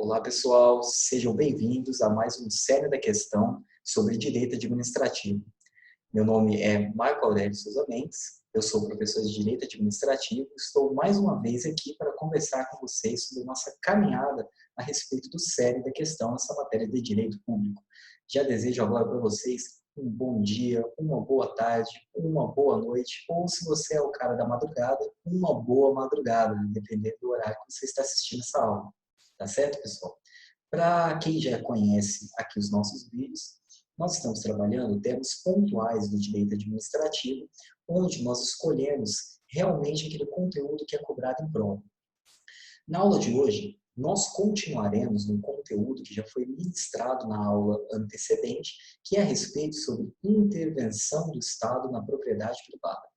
Olá, pessoal, sejam bem-vindos a mais um Série da Questão sobre Direito Administrativo. Meu nome é Marco Aurélio Souza Mendes, eu sou professor de Direito Administrativo e estou mais uma vez aqui para conversar com vocês sobre nossa caminhada a respeito do Série da Questão nessa matéria de Direito Público. Já desejo agora para vocês um bom dia, uma boa tarde, uma boa noite, ou se você é o cara da madrugada, uma boa madrugada, dependendo do horário que você está assistindo essa aula. Tá certo, pessoal? Para quem já conhece aqui os nossos vídeos, nós estamos trabalhando temas pontuais do direito administrativo, onde nós escolhemos realmente aquele conteúdo que é cobrado em prova. Na aula de hoje, nós continuaremos no conteúdo que já foi ministrado na aula antecedente, que é a respeito sobre intervenção do Estado na propriedade privada.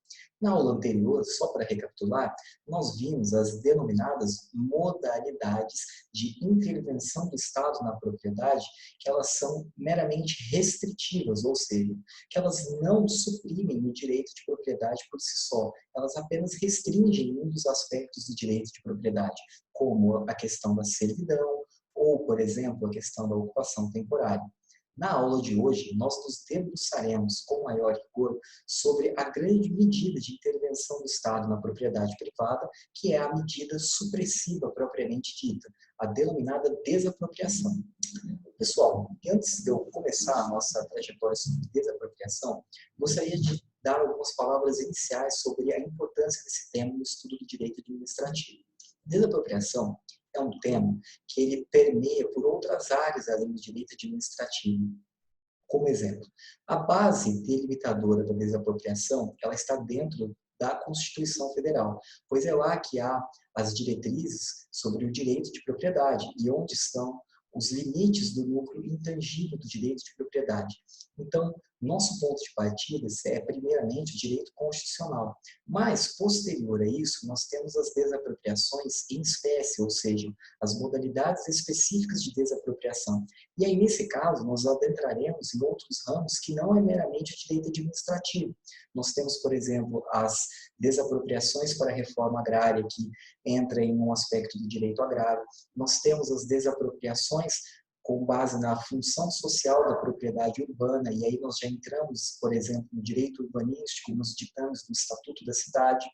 Na aula anterior, só para recapitular, nós vimos as denominadas modalidades de intervenção do Estado na propriedade, que elas são meramente restritivas, ou seja, que elas não suprimem o direito de propriedade por si só, elas apenas restringem um dos aspectos do direito de propriedade, como a questão da servidão ou, por exemplo, a questão da ocupação temporária. Na aula de hoje, nós nos debruçaremos com maior rigor sobre a grande medida de intervenção do Estado na propriedade privada, que é a medida supressiva propriamente dita, a denominada desapropriação. Pessoal, antes de eu começar a nossa trajetória sobre desapropriação, gostaria de dar algumas palavras iniciais sobre a importância desse tema no estudo do direito administrativo. Desapropriação é um tema que ele permeia por outras áreas além do direito administrativo. Como exemplo, a base delimitadora da desapropriação, ela está dentro da Constituição Federal, pois é lá que há as diretrizes sobre o direito de propriedade e onde estão os limites do núcleo intangível do direito de propriedade. Então, nosso ponto de partida é, primeiramente, o direito constitucional. Mas, posterior a isso, nós temos as desapropriações em espécie, ou seja, as modalidades específicas de desapropriação. E aí, nesse caso, nós adentraremos em outros ramos que não é meramente o direito administrativo. Nós temos, por exemplo, as desapropriações para a reforma agrária, que entra em um aspecto do direito agrário. Nós temos as desapropriações com base na função social da propriedade urbana, e aí nós já entramos, por exemplo, no direito urbanístico, nos ditames do Estatuto da Cidade.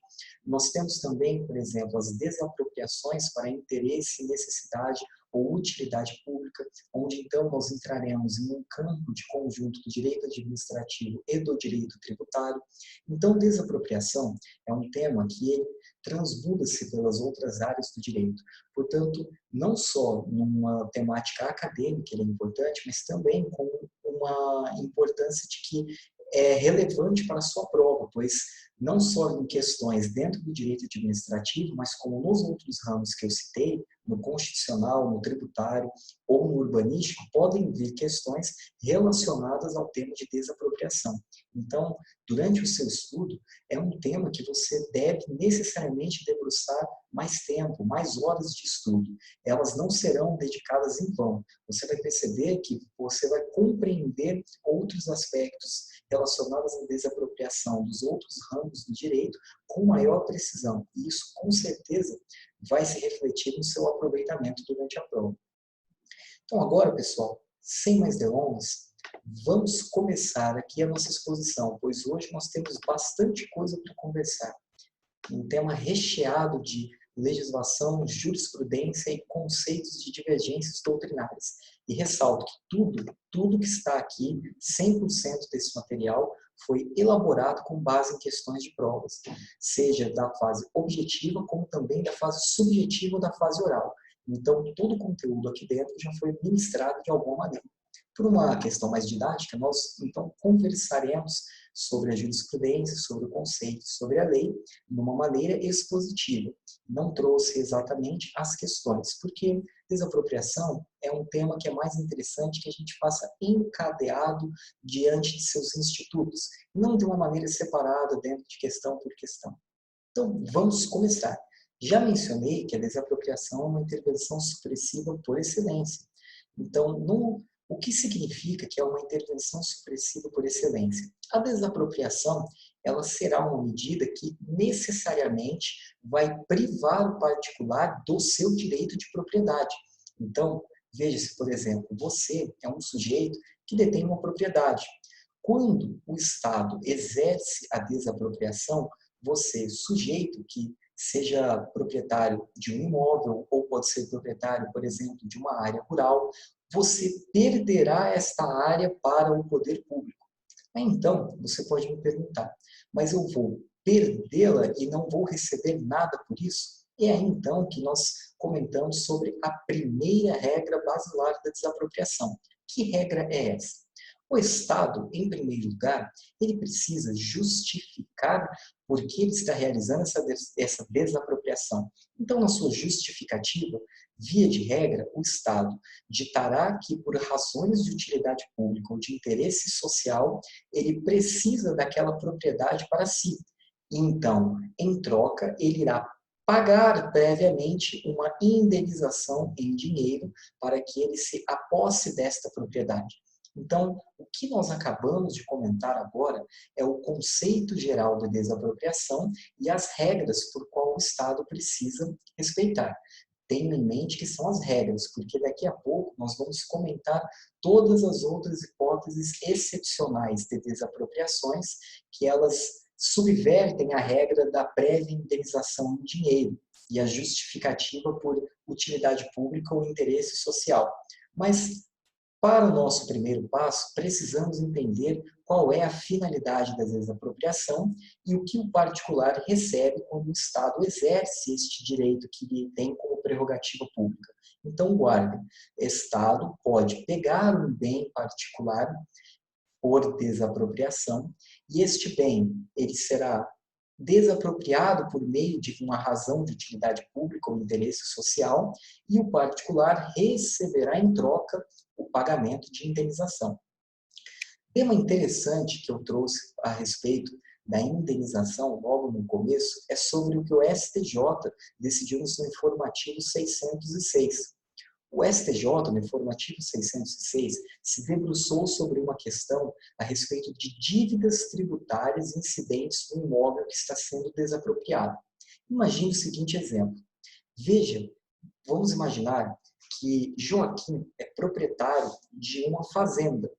Nós temos também, por exemplo, as desapropriações para interesse, necessidade ou utilidade pública, onde então nós entraremos em um campo de conjunto do direito administrativo e do direito tributário. Então, desapropriação é um tema que ele transmuda-se pelas outras áreas do direito. Portanto, não só numa temática acadêmica ele é importante, mas também com uma importância de que é relevante para a sua prova, pois não só em questões dentro do direito administrativo, mas como nos outros ramos que eu citei, no constitucional, no tributário ou no urbanístico, podem vir questões relacionadas ao tema de desapropriação. Então, durante o seu estudo, é um tema que você deve necessariamente debruçar mais tempo, mais horas de estudo. Elas não serão dedicadas em vão. Você vai perceber que você vai compreender outros aspectos relacionados à desapropriação dos outros ramos do direito com maior precisão. E isso, com certeza, vai se refletir no seu aproveitamento durante a prova. Então, agora, pessoal, sem mais delongas, vamos começar aqui a nossa exposição, pois hoje nós temos bastante coisa para conversar. Um tema recheado de legislação, jurisprudência e conceitos de divergências doutrinárias. E ressalto que tudo que está aqui, 100% desse material, foi elaborado com base em questões de provas, seja da fase objetiva, como também da fase subjetiva ou da fase oral. Então, todo o conteúdo aqui dentro já foi ministrado de alguma maneira. Por uma questão mais didática, nós, então, conversaremos sobre a jurisprudência, sobre o conceito, sobre a lei, de uma maneira expositiva. Não trouxe exatamente as questões, porque desapropriação é um tema que é mais interessante que a gente faça encadeado diante de seus institutos, não de uma maneira separada dentro de questão por questão. Então, vamos começar. Já mencionei que a desapropriação é uma intervenção supressiva por excelência. Então, o que significa que é uma intervenção supressiva por excelência? A desapropriação, ela será uma medida que necessariamente vai privar o particular do seu direito de propriedade. Então, veja-se, por exemplo, você é um sujeito que detém uma propriedade. Quando o Estado exerce a desapropriação, você, sujeito que seja proprietário de um imóvel ou pode ser proprietário, por exemplo, de uma área rural, você perderá esta área para o poder público. Então, você pode me perguntar, mas eu vou perdê-la e não vou receber nada por isso? É aí então que nós comentamos sobre a primeira regra basilar da desapropriação. Que regra é essa? O Estado, em primeiro lugar, ele precisa justificar por que ele está realizando essa desapropriação. Então, na sua justificativa, via de regra, o Estado ditará que, por razões de utilidade pública ou de interesse social, ele precisa daquela propriedade para si. Então, em troca, ele irá pagar previamente uma indenização em dinheiro para que ele se aposse desta propriedade. Então, o que nós acabamos de comentar agora é o conceito geral da desapropriação e as regras por qual o Estado precisa respeitar. Tenha em mente que são as regras, porque daqui a pouco nós vamos comentar todas as outras hipóteses excepcionais de desapropriações que elas subvertem a regra da prévia indenização em dinheiro e a justificativa por utilidade pública ou interesse social. Mas, para o nosso primeiro passo, precisamos entender qual é a finalidade da desapropriação e o que o particular recebe quando o Estado exerce este direito que ele tem como prerrogativa pública. Então, guarda, Estado pode pegar um bem particular por desapropriação e este bem ele será desapropriado por meio de uma razão de utilidade pública ou interesse social e o particular receberá em troca o pagamento de indenização. Tema interessante que eu trouxe a respeito da indenização logo no começo é sobre o que o STJ decidiu no seu informativo 606. O STJ, no informativo 606, se debruçou sobre uma questão a respeito de dívidas tributárias incidentes no imóvel que está sendo desapropriado. Imagine o seguinte exemplo. Veja, vamos imaginar que Joaquim é proprietário de uma fazenda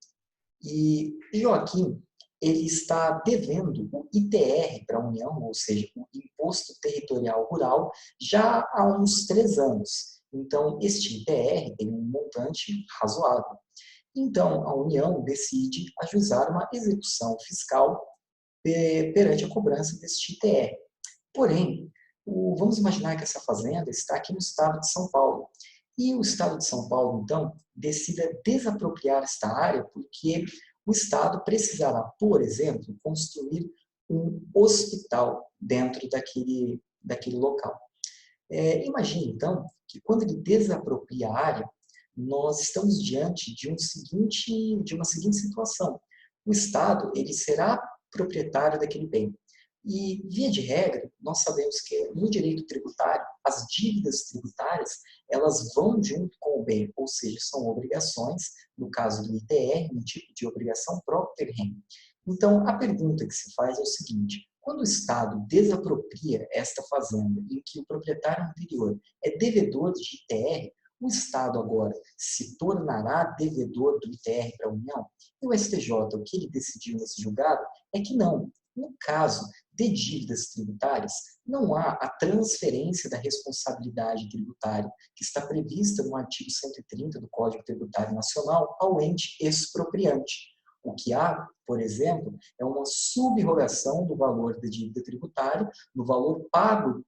e Joaquim ele está devendo o ITR para a União, ou seja, o Imposto Territorial Rural, já há uns 3 anos. Então, este ITR tem um montante razoável. Então, a União decide ajuizar uma execução fiscal perante a cobrança deste ITR. Porém, vamos imaginar que essa fazenda está aqui no estado de São Paulo. E o estado de São Paulo, então, decida desapropriar esta área porque o estado precisará, por exemplo, construir um hospital dentro daquele local. Imagine, então, que quando ele desapropria a área, nós estamos diante de uma seguinte situação. O Estado ele será proprietário daquele bem. E, via de regra, nós sabemos que no direito tributário, as dívidas tributárias, elas vão junto com o bem, ou seja, são obrigações, no caso do ITR, um tipo de obrigação própria ter rem. Então, a pergunta que se faz é o seguinte: quando o Estado desapropria esta fazenda em que o proprietário anterior é devedor de ITR, o Estado agora se tornará devedor do ITR para a União? E o STJ, o que ele decidiu nesse julgado é que não. No caso de dívidas tributárias, não há a transferência da responsabilidade tributária que está prevista no artigo 130 do Código Tributário Nacional ao ente expropriante. O que há, por exemplo, é uma subrogação do valor da dívida tributária, no valor pago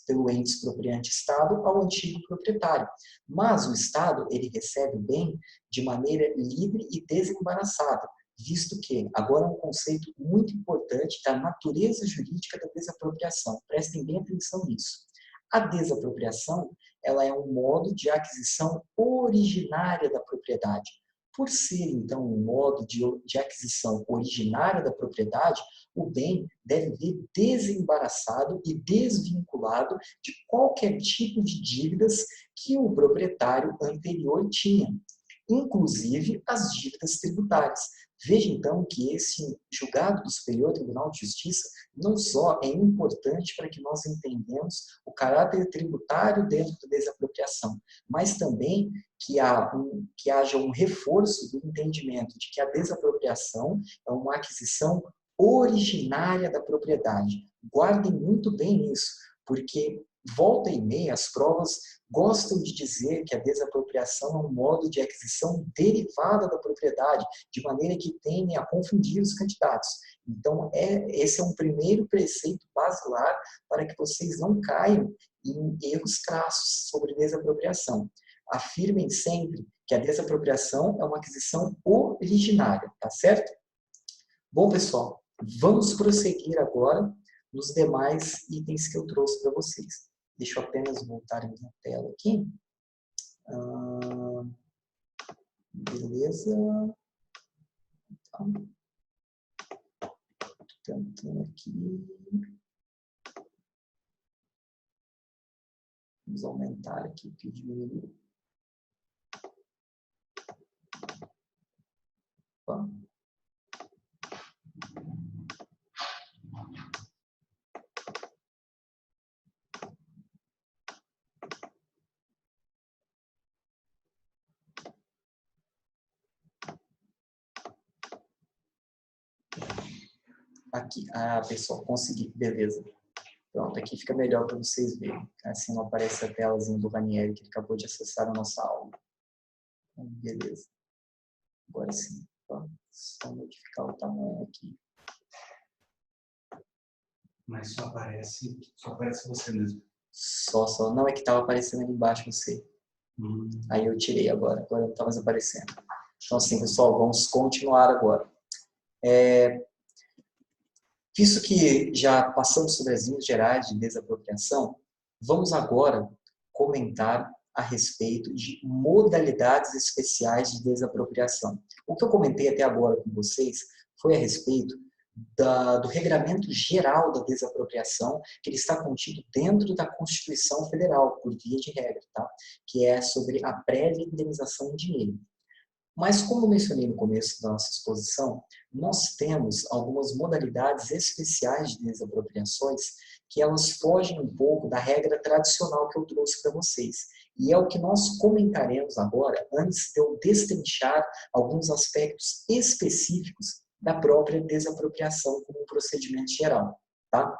pelo ente expropriante Estado ao antigo proprietário. Mas o Estado ele recebe o bem de maneira livre e desembaraçada, visto que agora é um conceito muito importante da natureza jurídica da desapropriação. Prestem bem atenção nisso. A desapropriação ela é um modo de aquisição originária da propriedade. Por ser, então, um modo de aquisição originária da propriedade, o bem deve vir desembaraçado e desvinculado de qualquer tipo de dívidas que o proprietário anterior tinha, inclusive as dívidas tributárias. Veja, então, que esse julgado do Superior Tribunal de Justiça não só é importante para que nós entendamos o caráter tributário dentro da desapropriação, mas também que haja um reforço do entendimento de que a desapropriação é uma aquisição originária da propriedade. Guardem muito bem isso, porque volta e meia as provas gostam de dizer que a desapropriação é um modo de aquisição derivada da propriedade, de maneira que tendem a confundir os candidatos. Então, esse é um primeiro preceito basilar para que vocês não caiam em erros crassos sobre desapropriação. Afirmem sempre que a desapropriação é uma aquisição originária, tá certo? Bom, pessoal, vamos prosseguir agora nos demais itens que eu trouxe para vocês. Deixa eu apenas voltar a minha tela aqui. Beleza. Então, tentando aqui. Vamos aumentar aqui para diminuir. Opa. Aqui, pessoal, consegui, beleza. Pronto, aqui fica melhor para vocês verem. Assim não aparece a telazinha do Ranieri, que ele acabou de acessar a nossa aula. Beleza. Agora sim. Tá? Só modificar o tamanho aqui. Mas só aparece você mesmo. Só. Não, é que estava aparecendo ali embaixo você. Aí eu tirei agora não está mais aparecendo. Então assim, pessoal, vamos continuar agora. Visto que já passamos sobre as linhas gerais de desapropriação, vamos agora comentar a respeito de modalidades especiais de desapropriação. O que eu comentei até agora com vocês foi a respeito do regramento geral da desapropriação, que ele está contido dentro da Constituição Federal, por via de regra, tá? Que é sobre a prévia indenização em dinheiro. Mas, como eu mencionei no começo da nossa exposição, nós temos algumas modalidades especiais de desapropriações que elas fogem um pouco da regra tradicional que eu trouxe para vocês. E é o que nós comentaremos agora, antes de eu destrinchar alguns aspectos específicos da própria desapropriação como um procedimento geral. Tá?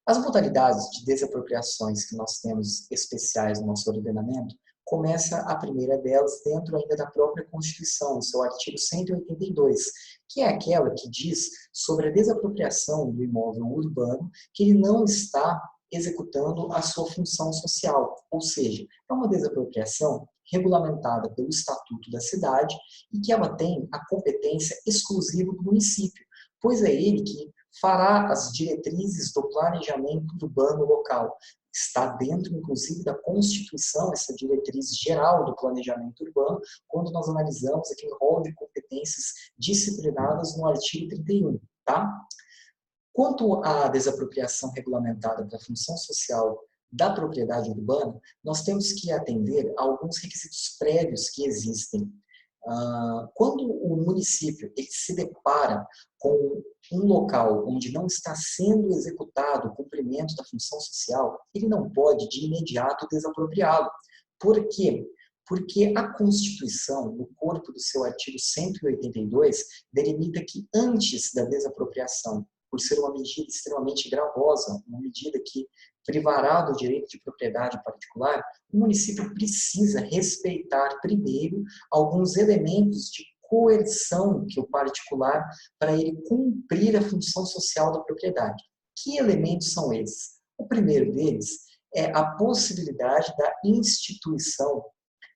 As modalidades de desapropriações que nós temos especiais no nosso ordenamento, começa a primeira delas dentro ainda da própria Constituição, no seu artigo 182, que é aquela que diz sobre a desapropriação do imóvel urbano que ele não está executando a sua função social, ou seja, é uma desapropriação regulamentada pelo Estatuto da Cidade e que ela tem a competência exclusiva do município, pois é ele que fará as diretrizes do planejamento urbano local. Está dentro, inclusive, da Constituição, essa diretriz geral do planejamento urbano, quando nós analisamos aquele rol de competências disciplinadas no artigo 31. Tá? Quanto à desapropriação regulamentada para a função social da propriedade urbana, nós temos que atender a alguns requisitos prévios que existem. Quando o município ele se depara com um local onde não está sendo executado o cumprimento da função social, ele não pode de imediato desapropriá-lo. Por quê? Porque a Constituição, no corpo do seu artigo 182, delimita que antes da desapropriação, por ser uma medida extremamente gravosa, uma medida que privará do direito de propriedade particular, o município precisa respeitar primeiro alguns elementos de coerção que o particular para ele cumprir a função social da propriedade. Que elementos são esses? O primeiro deles é a possibilidade da instituição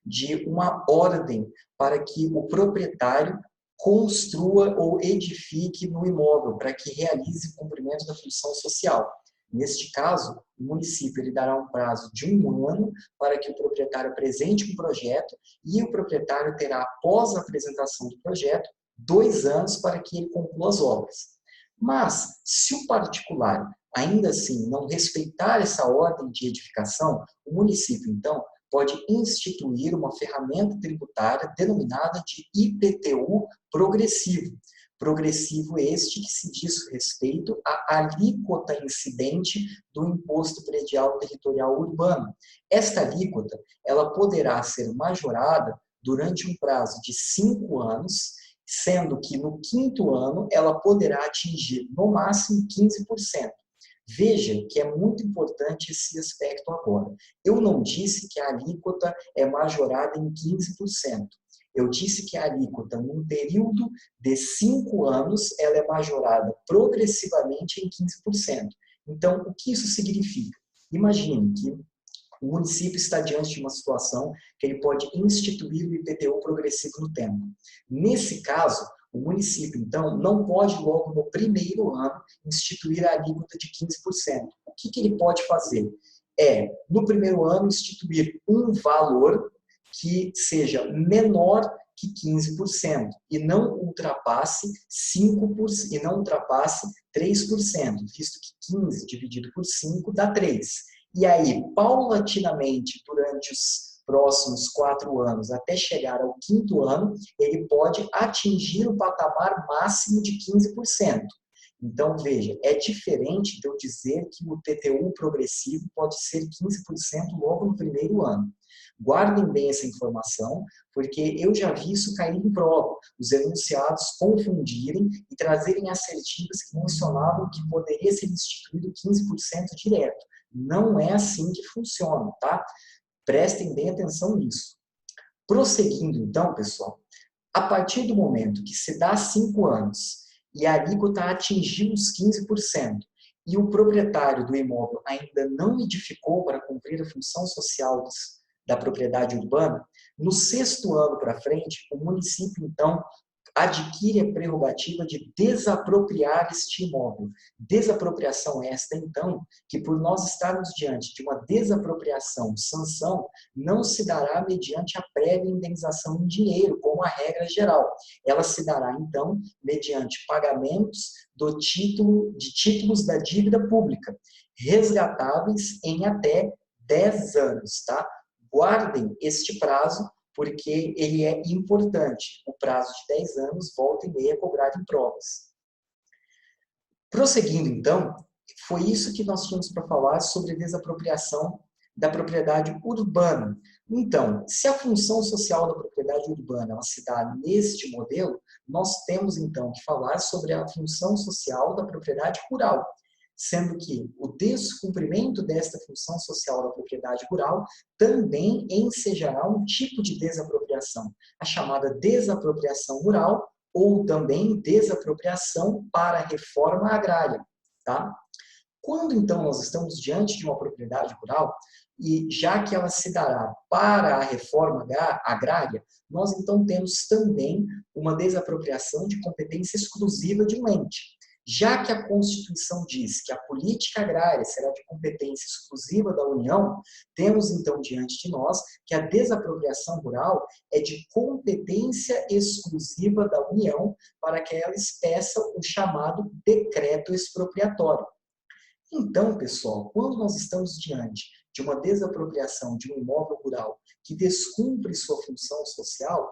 de uma ordem para que o proprietário construa ou edifique no imóvel, para que realize o cumprimento da função social. Neste caso, o município ele dará um prazo de 1 ano para que o proprietário apresente um projeto e o proprietário terá, após a apresentação do projeto, 2 anos para que ele conclua as obras. Mas, se o particular ainda assim não respeitar essa ordem de edificação, o município, então, pode instituir uma ferramenta tributária denominada de IPTU progressivo, Progressivo este que se diz respeito à alíquota incidente do Imposto Predial Territorial Urbano. Esta alíquota ela poderá ser majorada durante um prazo de 5 anos, sendo que no 5º ano ela poderá atingir no máximo 15%. Veja que é muito importante esse aspecto agora. Eu não disse que a alíquota é majorada em 15%. Eu disse que a alíquota, num período de 5 anos, ela é majorada progressivamente em 15%. Então, o que isso significa? Imagine que o município está diante de uma situação que ele pode instituir o IPTU progressivo no tempo. Nesse caso, o município, então, não pode logo no primeiro ano instituir a alíquota de 15%. O que ele pode fazer? No primeiro ano, instituir um valor que seja menor que 15% e não ultrapasse 5% e não ultrapasse 3%, visto que 15 dividido por 5 dá 3. E aí, paulatinamente, durante os próximos 4 anos, até chegar ao 5º ano, ele pode atingir o patamar máximo de 15%. Então, veja, é diferente de eu dizer que o TTU progressivo pode ser 15% logo no primeiro ano. Guardem bem essa informação, porque eu já vi isso cair em prova, os enunciados confundirem e trazerem assertivas que mencionavam que poderia ser instituído 15% direto. Não é assim que funciona, tá? Prestem bem atenção nisso. Prosseguindo então, pessoal, a partir do momento que se dá 5 anos e a alíquota atingiu os 15% e o proprietário do imóvel ainda não edificou para cumprir a função social da propriedade urbana, no 6º ano para frente, o município, então, adquire a prerrogativa de desapropriar este imóvel. Desapropriação esta, então, que por nós estarmos diante de uma desapropriação, sanção, não se dará mediante a prévia indenização em dinheiro, como a regra geral. Ela se dará, então, mediante pagamentos de títulos da dívida pública, resgatáveis em até 10 anos, tá? Guardem este prazo, porque ele é importante. O prazo de 10 anos, volta e meia, cobrado em provas. Prosseguindo, então, foi isso que nós tínhamos para falar sobre desapropriação da propriedade urbana. Então, se a função social da propriedade urbana ela se dá neste modelo, nós temos, então, que falar sobre a função social da propriedade rural, sendo que o descumprimento desta função social da propriedade rural também ensejará um tipo de desapropriação, a chamada desapropriação rural ou também desapropriação para a reforma agrária. Tá? Quando, então, nós estamos diante de uma propriedade rural, e já que ela se dará para a reforma agrária, nós, então, temos também uma desapropriação de competência exclusiva de um ente. Já que a Constituição diz que a política agrária será de competência exclusiva da União, temos então diante de nós que a desapropriação rural é de competência exclusiva da União para que ela expeça o chamado decreto expropriatório. Então, pessoal, quando nós estamos diante de uma desapropriação de um imóvel rural que descumpre sua função social,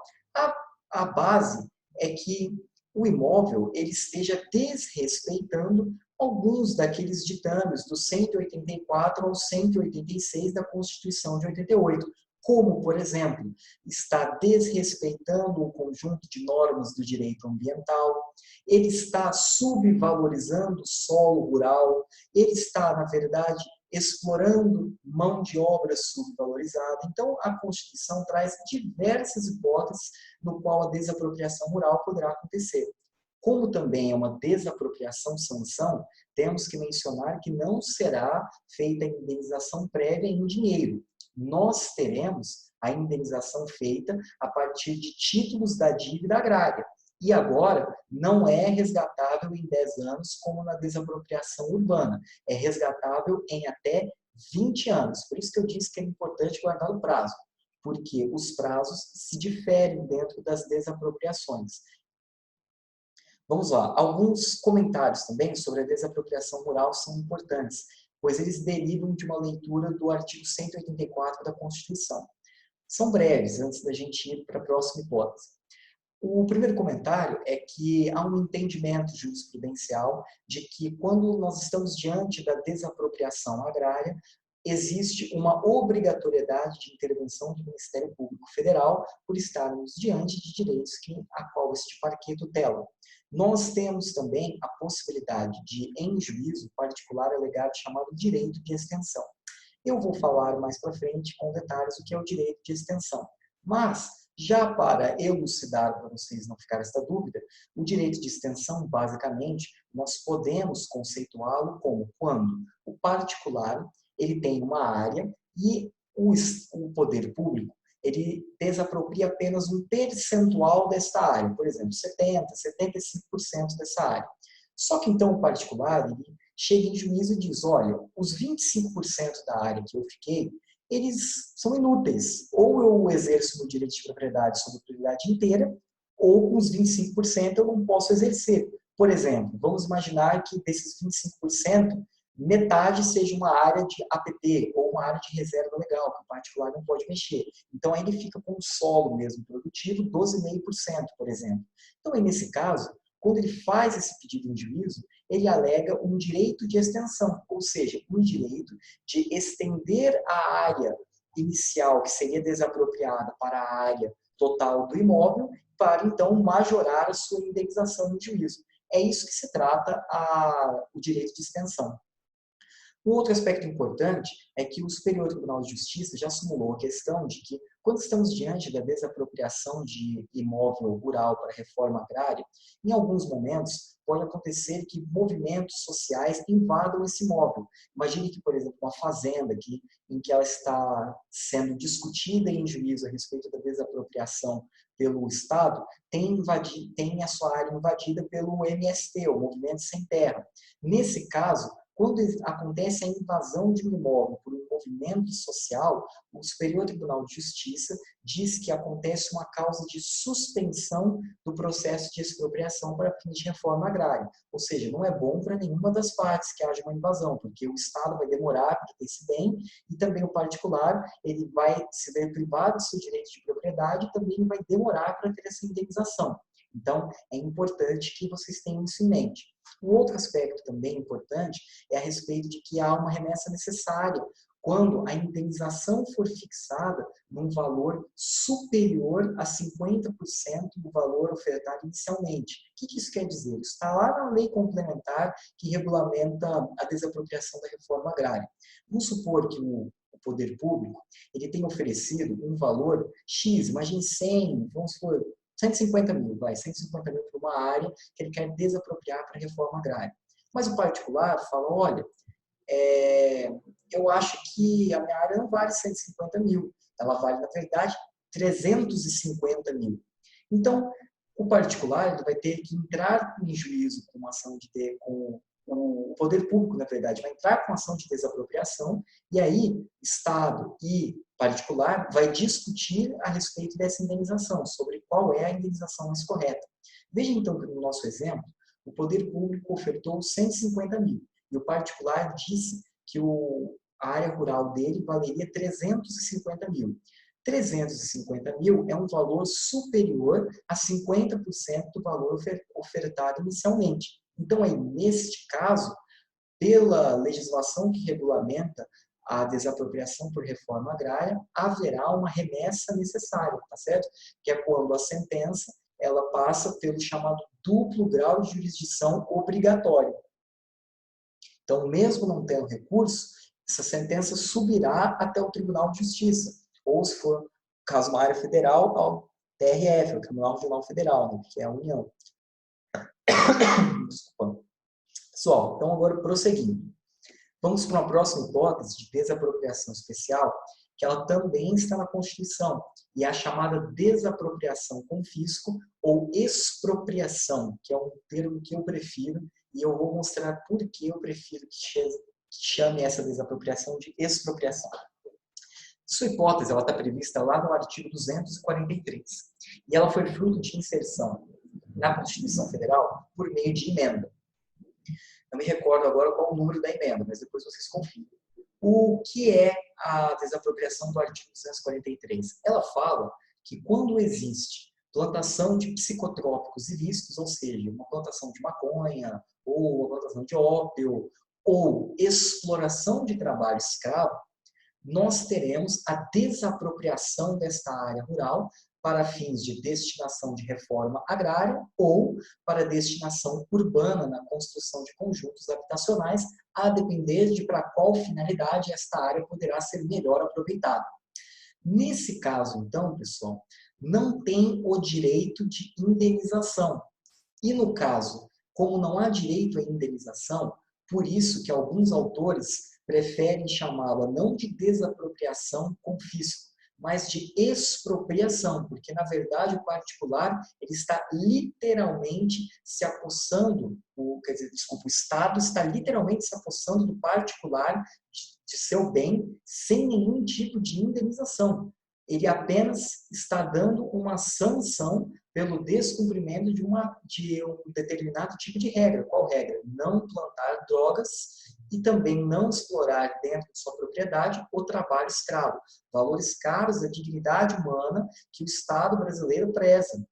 a base é que o imóvel ele esteja desrespeitando alguns daqueles ditames do 184 ao 186 da Constituição de 88, como, por exemplo, está desrespeitando um conjunto de normas do direito ambiental, ele está subvalorizando o solo rural, ele está, na verdade, explorando mão de obra subvalorizada. Então, a Constituição traz diversas hipóteses no qual a desapropriação rural poderá acontecer. Como também é uma desapropriação-sanção, temos que mencionar que não será feita a indenização prévia em dinheiro. Nós teremos a indenização feita a partir de títulos da dívida agrária. E agora, não é resgatável em 10 anos como na desapropriação urbana. É resgatável em até 20 anos. Por isso que eu disse que é importante guardar o prazo, porque os prazos se diferem dentro das desapropriações. Vamos lá. Alguns comentários também sobre a desapropriação rural são importantes, pois eles derivam de uma leitura do artigo 184 da Constituição. São breves, antes da gente ir para a próxima hipótese. O primeiro comentário é que há um entendimento jurisprudencial de que quando nós estamos diante da desapropriação agrária, existe uma obrigatoriedade de intervenção do Ministério Público Federal por estarmos diante de direitos a qual este parquet tutela. Nós temos também a possibilidade de, em juízo particular, alegar o chamado direito de extensão. Eu vou falar mais para frente com detalhes o que é o direito de extensão. Mas, já para elucidar para vocês não ficar esta dúvida, o direito de extensão, basicamente, nós podemos conceituá-lo como quando o particular ele tem uma área e o poder público ele desapropria apenas um percentual desta área, por exemplo, 70%, 75% dessa área. Só que então o particular ele chega em juízo e diz, olha, os 25% da área que eu fiquei, eles são inúteis. Ou eu exerço meu direito de propriedade sobre a propriedade inteira, ou com os 25% eu não posso exercer. Por exemplo, vamos imaginar que desses 25%, metade seja uma área de APP, ou uma área de reserva legal, que o particular não pode mexer. Então, aí ele fica com o solo mesmo produtivo, 12,5%, por exemplo. Então, aí, nesse caso, quando ele faz esse pedido em juízo, ele alega um direito de extensão, ou seja, um direito de estender a área inicial, que seria desapropriada, para a área total do imóvel, para então majorar a sua indenização em juízo. É isso que se trata o direito de extensão. Um outro aspecto importante é que o Superior Tribunal de Justiça já simulou a questão de que, quando estamos diante da desapropriação de imóvel rural para reforma agrária, em alguns momentos pode acontecer que movimentos sociais invadam esse imóvel. Imagine que, por exemplo, uma fazenda em que ela está sendo discutida em juízo a respeito da desapropriação pelo Estado, tem a sua área invadida pelo MST, o Movimento Sem Terra. Nesse caso, quando acontece a invasão de um imóvel por um movimento social, o Superior Tribunal de Justiça diz que acontece uma causa de suspensão do processo de expropriação para fins de reforma agrária. Ou seja, não é bom para nenhuma das partes que haja uma invasão, porque o Estado vai demorar para ter esse bem e também o particular ele vai se ver privado do seu direito de propriedade e também vai demorar para ter essa indenização. Então, é importante que vocês tenham isso em mente. Um outro aspecto também importante é a respeito de que há uma remessa necessária quando a indenização for fixada num valor superior a 50% do valor ofertado inicialmente. O que isso quer dizer? Isso está lá na lei complementar que regulamenta a desapropriação da reforma agrária. Vamos supor que o poder público ele tem oferecido um valor X, imagine 100, vamos supor, 150 mil, 150 mil para uma área que ele quer desapropriar para a reforma agrária. Mas o particular fala, olha, eu acho que a minha área não vale 150 mil, ela vale, na verdade, 350 mil. Então, o particular ele vai ter que entrar em juízo com uma ação com o poder público, na verdade, vai entrar com ação de desapropriação e aí Estado e particular vai discutir a respeito dessa indenização, sobre qual é a indenização mais correta. Veja então que no nosso exemplo, o poder público ofertou 150 mil e o particular disse que a área rural dele valeria 350 mil. 350 mil é um valor superior a 50% do valor ofertado inicialmente. Então, aí, neste caso, pela legislação que regulamenta a desapropriação por reforma agrária, haverá uma remessa necessária, tá certo? Que é quando a sentença ela passa pelo chamado duplo grau de jurisdição obrigatório. Então, mesmo não tendo recurso, essa sentença subirá até o Tribunal de Justiça, ou se for, caso uma área federal, ao TRF, o Tribunal Regional Federal, né, que é a União. Desculpa. Pessoal, então agora prosseguindo. Vamos para uma próxima hipótese de desapropriação especial, que ela também está na Constituição, e é a chamada desapropriação com fisco ou expropriação, que é um termo que eu prefiro, e eu vou mostrar por que eu prefiro que chame essa desapropriação de expropriação. Sua hipótese ela está prevista lá no artigo 243, e ela foi fruto de inserção na Constituição Federal por meio de emenda. Não me recordo agora qual o número da emenda, mas depois vocês confirmam. O que é a desapropriação do artigo 243? Ela fala que quando existe plantação de psicotrópicos ilícitos, ou seja, uma plantação de maconha, ou uma plantação de ópio, ou exploração de trabalho escravo, nós teremos a desapropriação desta área rural para fins de destinação de reforma agrária ou para destinação urbana na construção de conjuntos habitacionais, a depender de para qual finalidade esta área poderá ser melhor aproveitada. Nesse caso, então, pessoal, não tem o direito de indenização. E no caso, como não há direito à indenização, por isso que alguns autores preferem chamá-la não de desapropriação confisco, mas de expropriação, porque na verdade o particular ele está literalmente se apossando, o Estado está literalmente se apossando do particular de seu bem sem nenhum tipo de indenização. Ele apenas está dando uma sanção pelo descumprimento de um determinado tipo de regra. Qual regra? Não plantar drogas e também não explorar dentro de sua propriedade o trabalho escravo. Valores caros da dignidade humana que o Estado brasileiro preza.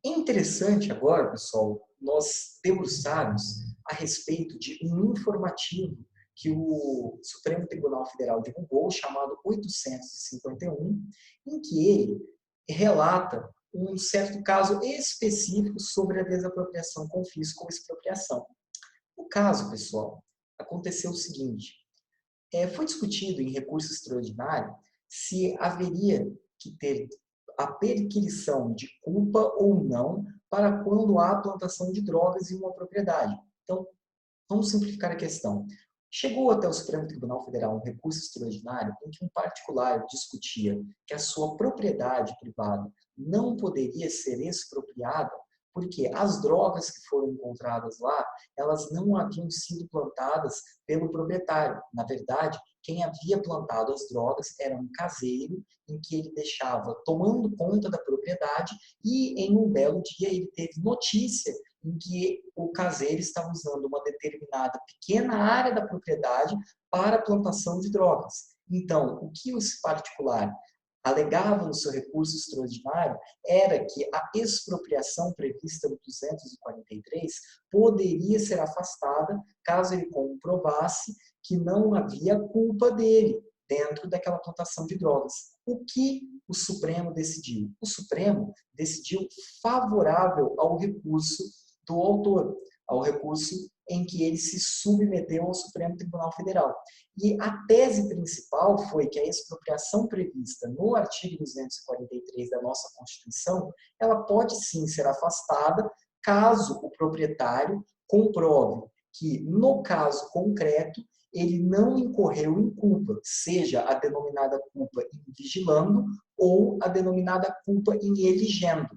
É interessante agora, pessoal, nós debruçarmos a respeito de um informativo que o Supremo Tribunal Federal divulgou, chamado 851, em que ele relata um certo caso específico sobre a desapropriação, confisco ou expropriação. No caso, pessoal, aconteceu o seguinte, foi discutido em recurso extraordinário se haveria que ter a perquisição de culpa ou não para quando há plantação de drogas em uma propriedade. Então, vamos simplificar a questão. Chegou até o Supremo Tribunal Federal um recurso extraordinário em que um particular discutia que a sua propriedade privada não poderia ser expropriada porque as drogas que foram encontradas lá, elas não haviam sido plantadas pelo proprietário. Na verdade, quem havia plantado as drogas era um caseiro em que ele deixava tomando conta da propriedade e em um belo dia ele teve notícia em que o caseiro estava usando uma determinada pequena área da propriedade para a plantação de drogas. Então, o que esse particular alegava no seu recurso extraordinário era que a expropriação prevista no 243 poderia ser afastada caso ele comprovasse que não havia culpa dele dentro daquela plantação de drogas. O que o Supremo decidiu? O Supremo decidiu favorável ao recurso do autor, ao recurso em que ele se submeteu ao Supremo Tribunal Federal. E a tese principal foi que a expropriação prevista no artigo 243 da nossa Constituição, ela pode sim ser afastada caso o proprietário comprove que, no caso concreto, ele não incorreu em culpa, seja a denominada culpa em vigilando ou a denominada culpa em eligendo.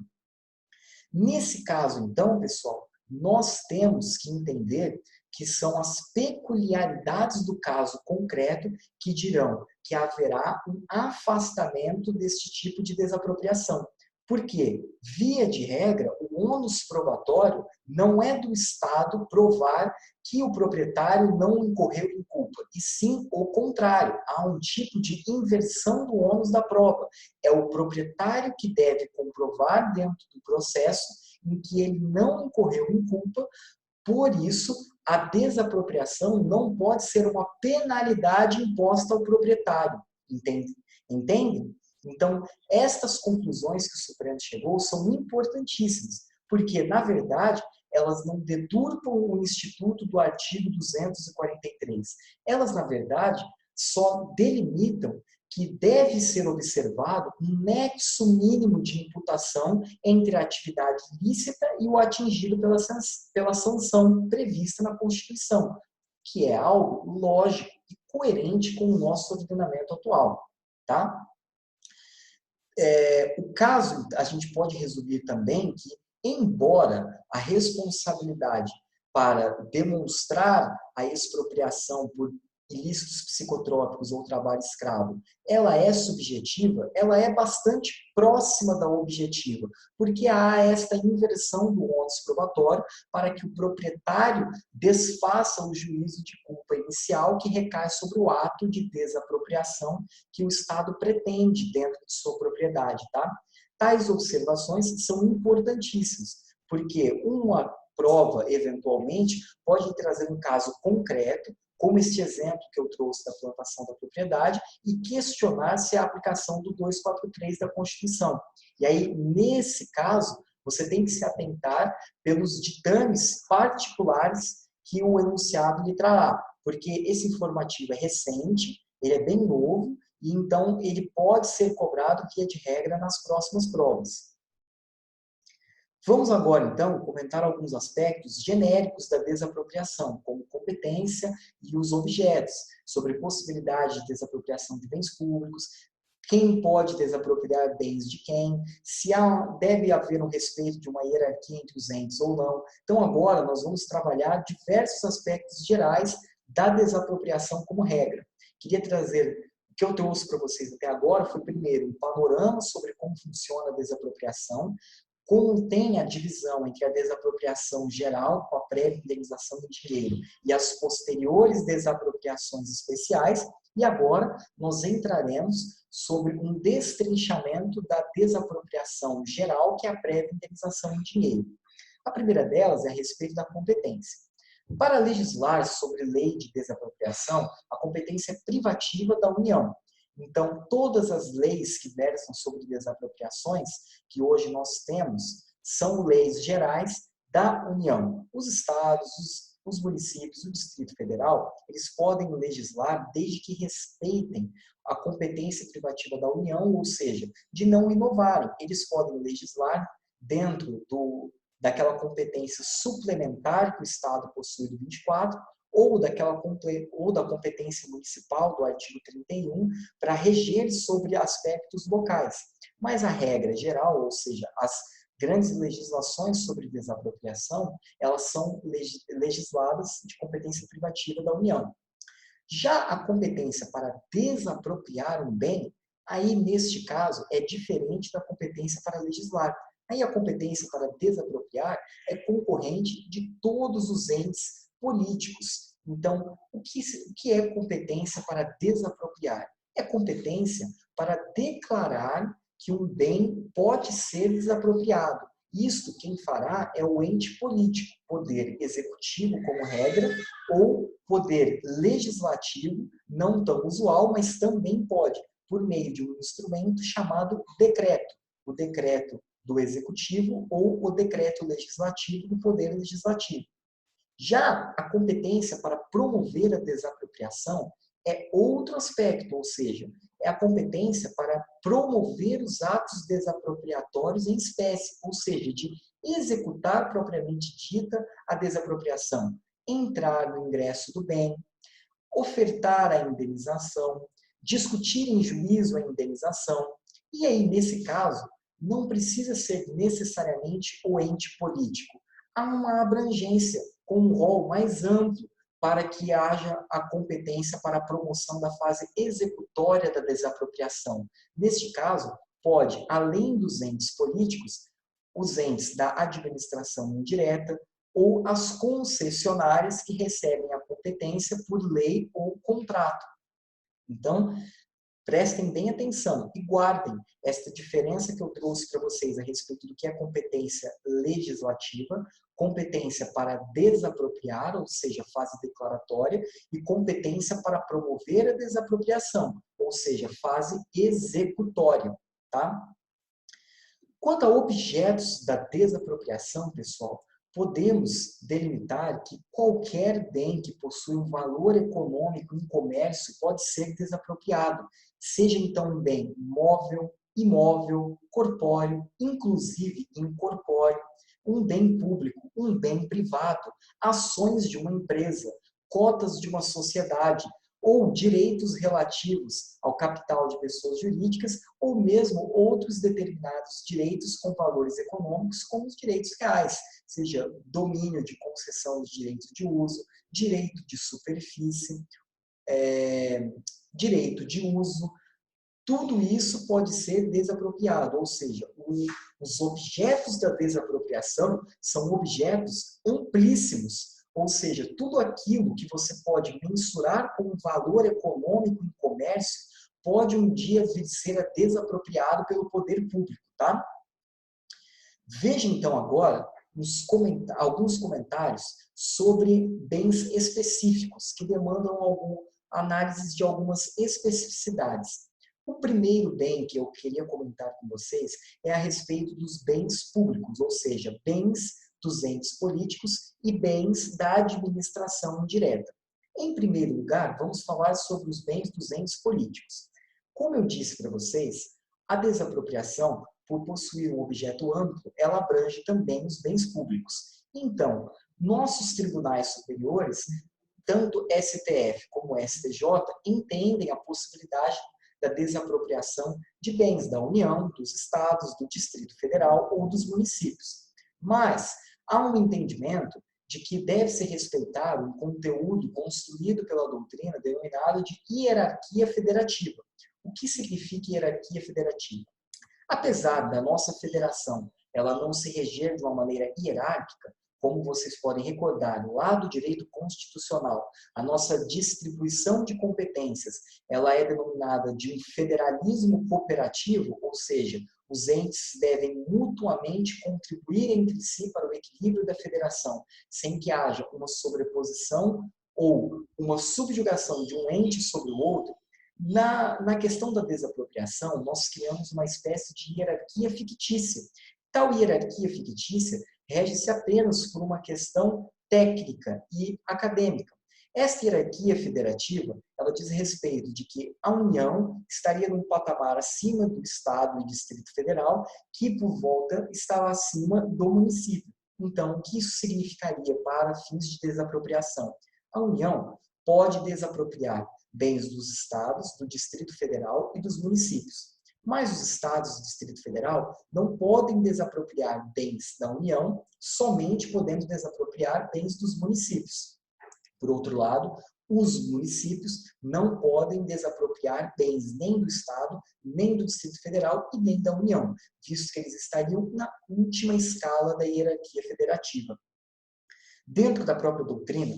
Nesse caso, então, pessoal, nós temos que entender que são as peculiaridades do caso concreto que dirão que haverá um afastamento deste tipo de desapropriação. Porque, via de regra, o ônus probatório não é do Estado provar que o proprietário não incorreu em culpa, e sim o contrário, há um tipo de inversão do ônus da prova. É o proprietário que deve comprovar dentro do processo em que ele não incorreu em culpa, por isso a desapropriação não pode ser uma penalidade imposta ao proprietário. Entende? Então, estas conclusões que o Supremo chegou são importantíssimas, porque, na verdade, elas não deturpam o instituto do artigo 243. Elas, na verdade, só delimitam que deve ser observado um nexo mínimo de imputação entre a atividade ilícita e o atingido pela sanção prevista na Constituição, que é algo lógico e coerente com o nosso ordenamento atual. Tá? O caso, a gente pode resumir também que, embora a responsabilidade para demonstrar a expropriação por ilícitos psicotrópicos ou trabalho escravo, ela é subjetiva, ela é bastante próxima da objetiva, porque há esta inversão do ônus probatório para que o proprietário desfaça o juízo de culpa inicial que recai sobre o ato de desapropriação que o Estado pretende dentro de sua propriedade, tá? Tais observações são importantíssimas, porque uma prova, eventualmente, pode trazer um caso concreto, como este exemplo que eu trouxe da plantação da propriedade, e questionar se a aplicação do 243 da Constituição. E aí, nesse caso, você tem que se atentar pelos ditames particulares que o enunciado lhe trará, porque esse informativo é recente, ele é bem novo, e então ele pode ser cobrado, via de regra, nas próximas provas. Vamos agora, então, comentar alguns aspectos genéricos da desapropriação, como competência e os objetos, sobre possibilidade de desapropriação de bens públicos, quem pode desapropriar bens de quem, se deve haver um respeito de uma hierarquia entre os entes ou não. Então, agora, nós vamos trabalhar diversos aspectos gerais da desapropriação como regra. Queria trazer, o que eu trouxe para vocês até agora foi, primeiro, um panorama sobre como funciona a desapropriação, como tem a divisão entre a desapropriação geral, com a prévia indenização em dinheiro, e as posteriores desapropriações especiais, e agora nós entraremos sobre um destrinchamento da desapropriação geral, que é a prévia indenização em dinheiro. A primeira delas é a respeito da competência. Para legislar sobre lei de desapropriação, a competência é privativa da União. Então, todas as leis que versam sobre desapropriações, que hoje nós temos, são leis gerais da União. Os estados, os municípios, o Distrito Federal, eles podem legislar desde que respeitem a competência privativa da União, ou seja, de não inovarem. Eles podem legislar dentro daquela competência suplementar que o Estado possui do 24, ou da competência municipal do artigo 31, para reger sobre aspectos locais. Mas a regra geral, ou seja, as grandes legislações sobre desapropriação, elas são legisladas de competência privativa da União. Já a competência para desapropriar um bem, aí neste caso é diferente da competência para legislar. Aí a competência para desapropriar é concorrente de todos os entes políticos. Então, o que é competência para desapropriar? É competência para declarar que um bem pode ser desapropriado. Isto quem fará é o ente político, poder executivo como regra, ou poder legislativo, não tão usual, mas também pode, por meio de um instrumento chamado decreto. O decreto do executivo ou o decreto legislativo do poder legislativo. Já a competência para promover a desapropriação é outro aspecto, ou seja, é a competência para promover os atos desapropriatórios em espécie, ou seja, de executar propriamente dita a desapropriação, entrar no ingresso do bem, ofertar a indenização, discutir em juízo a indenização. E aí, nesse caso, não precisa ser necessariamente o ente político. Há uma abrangência com um rol mais amplo para que haja a competência para a promoção da fase executória da desapropriação. Neste caso, pode, além dos entes políticos, os entes da administração indireta ou as concessionárias que recebem a competência por lei ou contrato. Então, prestem bem atenção e guardem esta diferença que eu trouxe para vocês a respeito do que é competência legislativa, competência para desapropriar, ou seja, fase declaratória, e competência para promover a desapropriação, ou seja, fase executória. Tá? Quanto a objetos da desapropriação, pessoal, podemos delimitar que qualquer bem que possui um valor econômico em comércio pode ser desapropriado, seja então um bem móvel, imóvel, corpóreo, inclusive incorpóreo, um bem público, um bem privado, ações de uma empresa, cotas de uma sociedade, ou direitos relativos ao capital de pessoas jurídicas, ou mesmo outros determinados direitos com valores econômicos, como os direitos reais, seja domínio de concessão de direito de uso, direito de superfície, direito de uso. Tudo isso pode ser desapropriado, ou seja, os objetos da desapropriação são objetos amplíssimos, ou seja, tudo aquilo que você pode mensurar como valor econômico em comércio pode um dia vir ser desapropriado pelo poder público, tá? Veja então agora alguns comentários sobre bens específicos que demandam análises de algumas especificidades. O primeiro bem que eu queria comentar com vocês é a respeito dos bens públicos, ou seja, bens dos entes políticos e bens da administração indireta. Em primeiro lugar, vamos falar sobre os bens dos entes políticos. Como eu disse para vocês, a desapropriação, por possuir um objeto amplo, ela abrange também os bens públicos. Então, nossos tribunais superiores, tanto STF como STJ, entendem a possibilidade da desapropriação de bens da União, dos estados, do Distrito Federal ou dos municípios. Mas há um entendimento de que deve ser respeitado um conteúdo construído pela doutrina denominado de hierarquia federativa. O que significa hierarquia federativa? Apesar da nossa federação ela não se reger de uma maneira hierárquica, como vocês podem recordar, lá do direito constitucional, a nossa distribuição de competências, ela é denominada de um federalismo cooperativo, ou seja, os entes devem mutuamente contribuir entre si para o equilíbrio da federação, sem que haja uma sobreposição ou uma subjugação de um ente sobre o outro. Na questão da desapropriação, nós criamos uma espécie de hierarquia fictícia. Tal hierarquia fictícia rege-se apenas por uma questão técnica e acadêmica. Esta hierarquia federativa, ela diz respeito de que a União estaria num patamar acima do Estado e Distrito Federal, que por volta estava acima do município. Então, o que isso significaria para fins de desapropriação? A União pode desapropriar bens dos estados, do Distrito Federal e dos municípios. Mas os estados do Distrito Federal não podem desapropriar bens da União, somente podendo desapropriar bens dos municípios. Por outro lado, os municípios não podem desapropriar bens nem do Estado, nem do Distrito Federal e nem da União, visto que eles estariam na última escala da hierarquia federativa. Dentro da própria doutrina,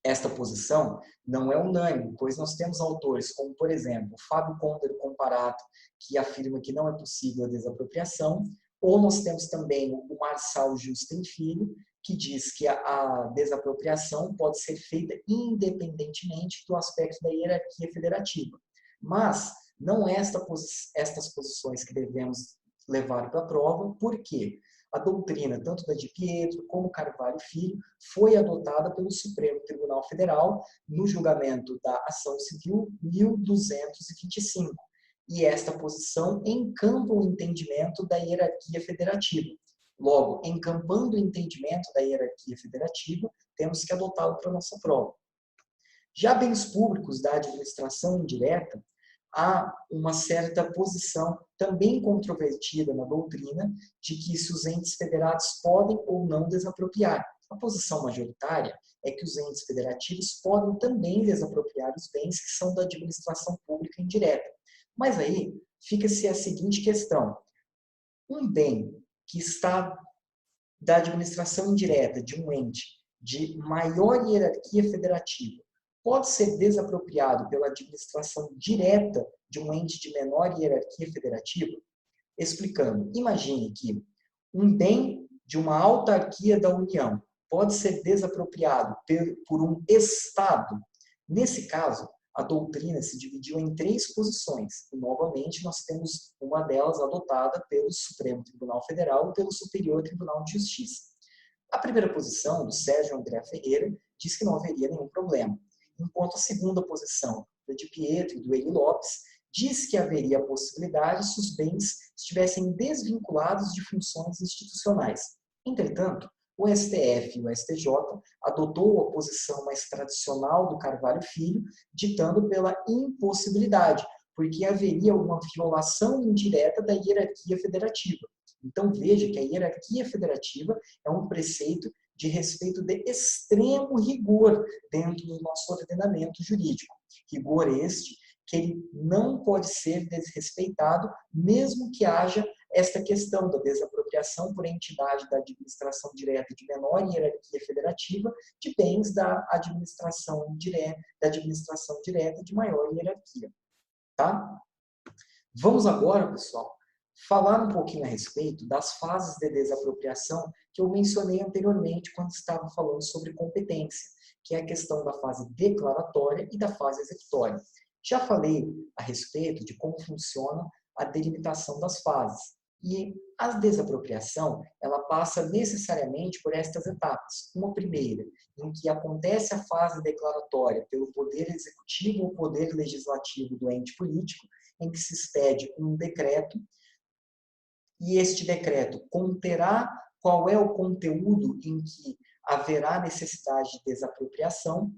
esta posição não é unânime, pois nós temos autores como, por exemplo, Fábio Côndaro Comparato, que afirma que não é possível a desapropriação, ou nós temos também o Marçal Justin Filho, que diz que a desapropriação pode ser feita independentemente do aspecto da hierarquia federativa. Mas não é estas posições que devemos levar para a prova, porque a doutrina, tanto da Di Pietro como Carvalho Filho, foi adotada pelo Supremo Tribunal Federal no julgamento da Ação Civil 1225. E esta posição encampa o entendimento da hierarquia federativa. Logo, encampando o entendimento da hierarquia federativa, temos que adotá-lo para a nossa prova. Já bens públicos da administração indireta, há uma certa posição também controvertida na doutrina de que se os entes federados podem ou não desapropriar. A posição majoritária é que os entes federativos podem também desapropriar os bens que são da administração pública indireta. Mas aí fica-se a seguinte questão: um bem que está da administração indireta de um ente de maior hierarquia federativa pode ser desapropriado pela administração direta de um ente de menor hierarquia federativa? Explicando, imagine que um bem de uma autarquia da União pode ser desapropriado por um Estado. Nesse caso, a doutrina se dividiu em 3 posições. E, novamente, nós temos uma delas adotada pelo Supremo Tribunal Federal e pelo Superior Tribunal de Justiça. A primeira posição, do Sérgio André Ferreira, diz que não haveria nenhum problema, enquanto a segunda posição, do Di Pietro e do Eli Lopes, diz que haveria a possibilidade se os bens estivessem desvinculados de funções institucionais. Entretanto, o STF e o STJ adotou a posição mais tradicional do Carvalho Filho, ditando pela impossibilidade, porque haveria uma violação indireta da hierarquia federativa. Então veja que a hierarquia federativa é um preceito de respeito de extremo rigor dentro do nosso ordenamento jurídico. Rigor este que ele não pode ser desrespeitado, mesmo que haja esta questão da desapropriação por entidade da administração direta de menor hierarquia federativa de bens da administração direta de maior hierarquia. tá? Vamos agora, pessoal, falar um pouquinho a respeito das fases de desapropriação que eu mencionei anteriormente quando estava falando sobre competência, que é a questão da fase declaratória e da fase executória. Já falei a respeito de como funciona a delimitação das fases. E a desapropriação, ela passa necessariamente por estas etapas. Uma primeira, em que acontece a fase declaratória pelo poder executivo ou poder legislativo do ente político, em que se expede um decreto, e este decreto conterá qual é o conteúdo em que haverá necessidade de desapropriação,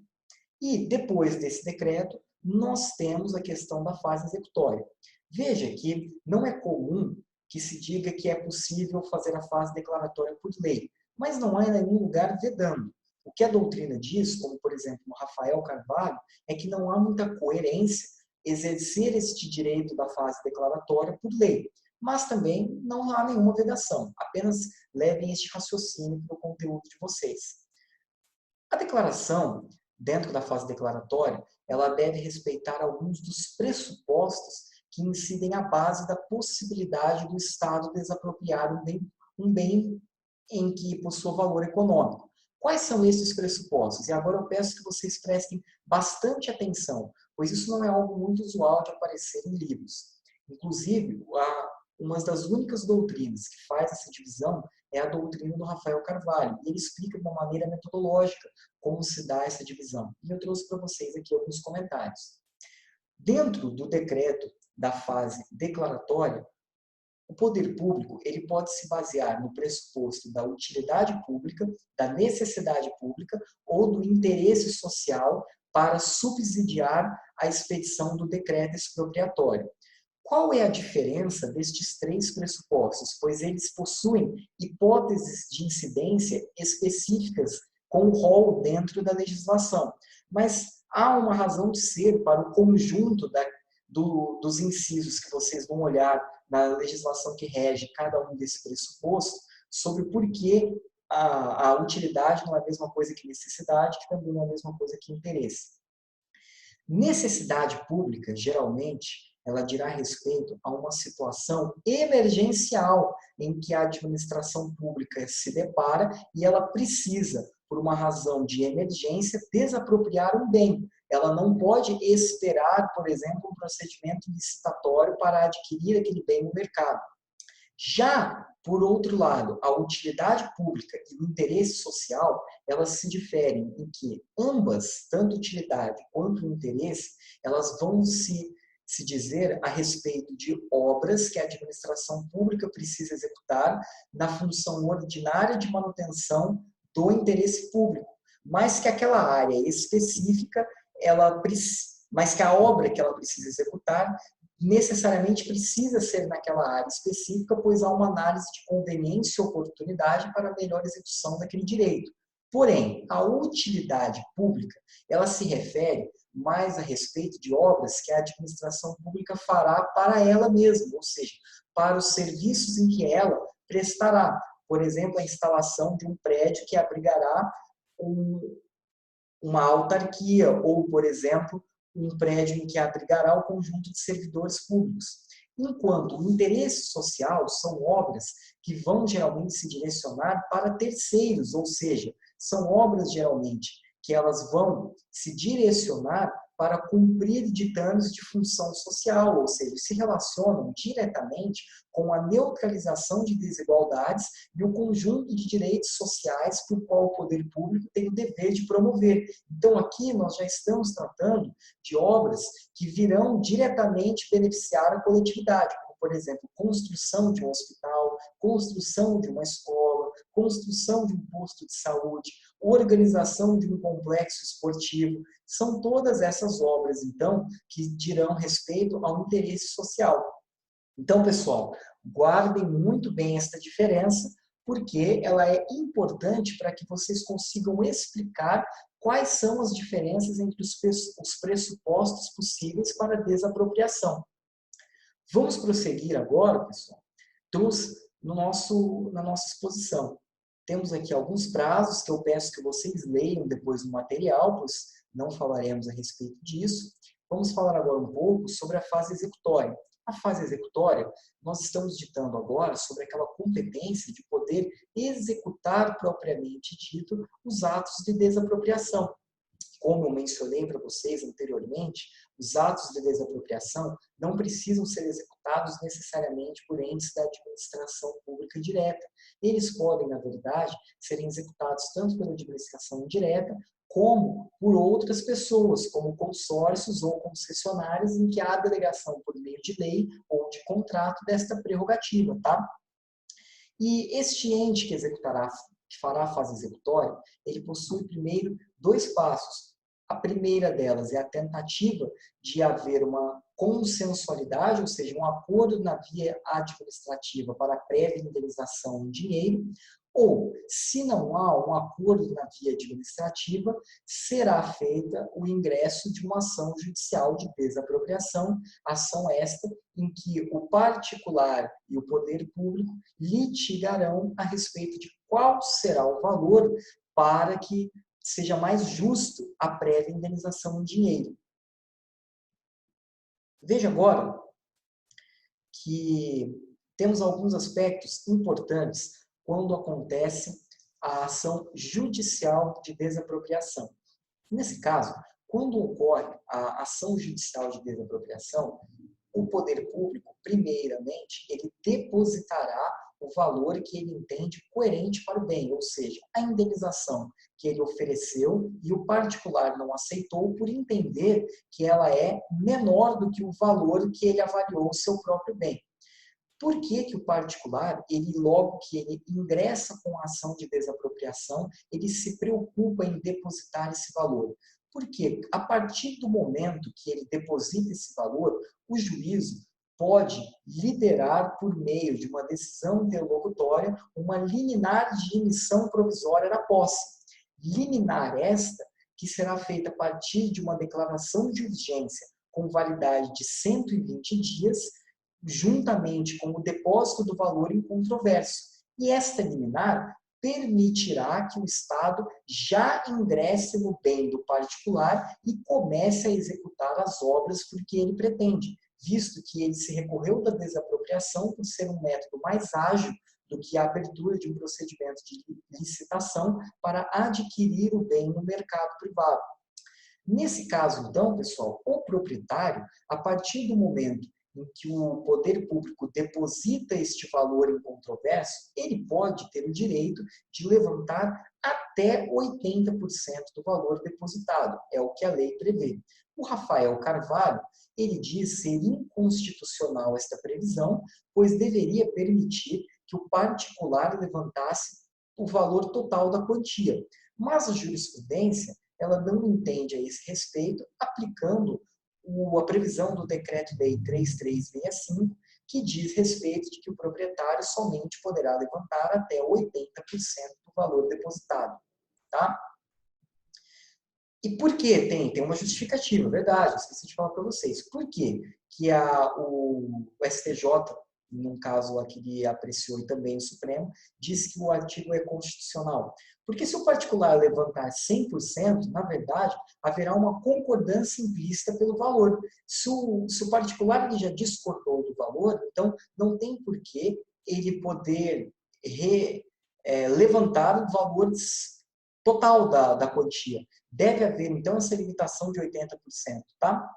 e depois desse decreto, nós temos a questão da fase executória. Veja que não é comum que se diga que é possível fazer a fase declaratória por lei, mas não há em nenhum lugar vedando. O que a doutrina diz, como por exemplo no Rafael Carvalho, é que não há muita coerência exercer este direito da fase declaratória por lei, mas também não há nenhuma vedação, apenas levem este raciocínio para o conteúdo de vocês. A declaração, dentro da fase declaratória, ela deve respeitar alguns dos pressupostos que incidem à base da possibilidade do Estado desapropriar um bem em que possua valor econômico. Quais são esses pressupostos? E agora eu peço que vocês prestem bastante atenção, pois isso não é algo muito usual de aparecer em livros. Inclusive, uma das únicas doutrinas que faz essa divisão é a doutrina do Rafael Carvalho. E ele explica de uma maneira metodológica como se dá essa divisão. E eu trouxe para vocês aqui alguns comentários. Dentro do decreto da fase declaratória, o poder público ele pode se basear no pressuposto da utilidade pública, da necessidade pública ou do interesse social para subsidiar a expedição do decreto expropriatório. Qual é a diferença destes três pressupostos? Pois eles possuem hipóteses de incidência específicas com o rol dentro da legislação. Mas há uma razão de ser para o conjunto dos incisos que vocês vão olhar na legislação que rege cada um desses pressupostos, sobre por que a utilidade não é a mesma coisa que necessidade, que também não é a mesma coisa que interesse. Necessidade pública, geralmente, ela dirá respeito a uma situação emergencial em que a administração pública se depara e ela precisa, por uma razão de emergência, desapropriar um bem. Ela não pode esperar, por exemplo, um procedimento licitatório para adquirir aquele bem no mercado. Já, por outro lado, a utilidade pública e o interesse social, elas se diferem em que ambas, tanto utilidade quanto interesse, elas vão se dizer a respeito de obras que a administração pública precisa executar na função ordinária de manutenção do interesse público, mas que aquela área específica, mas que a obra que ela precisa executar necessariamente precisa ser naquela área específica, pois há uma análise de conveniência e oportunidade para a melhor execução daquele direito. Porém, a utilidade pública, ela se refere mais a respeito de obras que a administração pública fará para ela mesma, ou seja, para os serviços em que ela prestará. Por exemplo, a instalação de um prédio que abrigará uma autarquia, ou, por exemplo, um prédio em que abrigará o conjunto de servidores públicos. Enquanto o interesse social são obras que vão geralmente se direcionar para terceiros, ou seja, são obras geralmente que elas vão se direcionar para cumprir ditames de função social, ou seja, se relacionam diretamente com a neutralização de desigualdades e o conjunto de direitos sociais por qual o poder público tem o dever de promover. Então, aqui nós já estamos tratando de obras que virão diretamente beneficiar a coletividade, como, por exemplo, construção de um hospital, construção de uma escola, construção de um posto de saúde, organização de um complexo esportivo. São todas essas obras, então, que dirão respeito ao interesse social. Então, pessoal, guardem muito bem esta diferença, porque ela é importante para que vocês consigam explicar quais são as diferenças entre os pressupostos possíveis para a desapropriação. Vamos prosseguir agora, pessoal, na nossa exposição. Temos aqui alguns prazos que eu peço que vocês leiam depois no material, pois não falaremos a respeito disso. Vamos falar agora um pouco sobre a fase executória. A fase executória, nós estamos ditando agora sobre aquela competência de poder executar propriamente dito os atos de desapropriação. Como eu mencionei para vocês anteriormente, os atos de desapropriação não precisam ser executados necessariamente por entes da administração pública direta. Eles podem, na verdade, serem executados tanto pela administração indireta, como por outras pessoas, como consórcios ou concessionárias, em que há delegação por meio de lei ou de contrato desta prerrogativa, tá? E este ente que fará a fase executória, ele possui primeiro 2 passos. A primeira delas é a tentativa de haver uma consensualidade, ou seja, um acordo na via administrativa para a prévia indenização em dinheiro, ou, se não há um acordo na via administrativa, será feita o ingresso de uma ação judicial de desapropriação, ação esta em que o particular e o poder público litigarão a respeito de qual será o valor para que seja mais justo a prévia indenização em dinheiro. Veja agora que temos alguns aspectos importantes quando acontece a ação judicial de desapropriação. Nesse caso, quando ocorre a ação judicial de desapropriação, o poder público, primeiramente, ele depositará o valor que ele entende coerente para o bem, ou seja, a indenização que ele ofereceu e o particular não aceitou por entender que ela é menor do que o valor que ele avaliou o seu próprio bem. Por que o particular, logo que ele ingressa com a ação de desapropriação, ele se preocupa em depositar esse valor? Porque a partir do momento que ele deposita esse valor, o juízo pode liberar, por meio de uma decisão interlocutória, uma liminar de emissão provisória da posse. Liminar esta que será feita a partir de uma declaração de urgência com validade de 120 dias, juntamente com o depósito do valor em controvérsia. E esta liminar permitirá que o Estado já ingresse no bem do particular e comece a executar as obras porque ele pretende, visto que ele se recorreu da desapropriação por ser um método mais ágil do que a abertura de um procedimento de licitação para adquirir o bem no mercado privado. Nesse caso, então, pessoal, o proprietário, a partir do momento em que o poder público deposita este valor em controvérsia, ele pode ter o direito de levantar até 80% do valor depositado. É o que a lei prevê. O Rafael Carvalho, ele diz ser inconstitucional esta previsão, pois deveria permitir que o particular levantasse o valor total da quantia. Mas a jurisprudência, ela não entende a esse respeito, aplicando a previsão do Decreto-Lei 3365, que diz respeito de que o proprietário somente poderá levantar até 80% do valor depositado. Tá? E por que? Tem uma justificativa, verdade, esqueci de falar para vocês. Por quê que o STJ, num caso aqui que apreciou e também o Supremo, diz que o artigo é constitucional? Porque se o particular levantar 100%, na verdade, haverá uma concordância implícita pelo valor. Se o particular ele já discordou do valor, então não tem por que ele poder levantar o valor total da quantia. Deve haver, então, essa limitação de 80%, tá?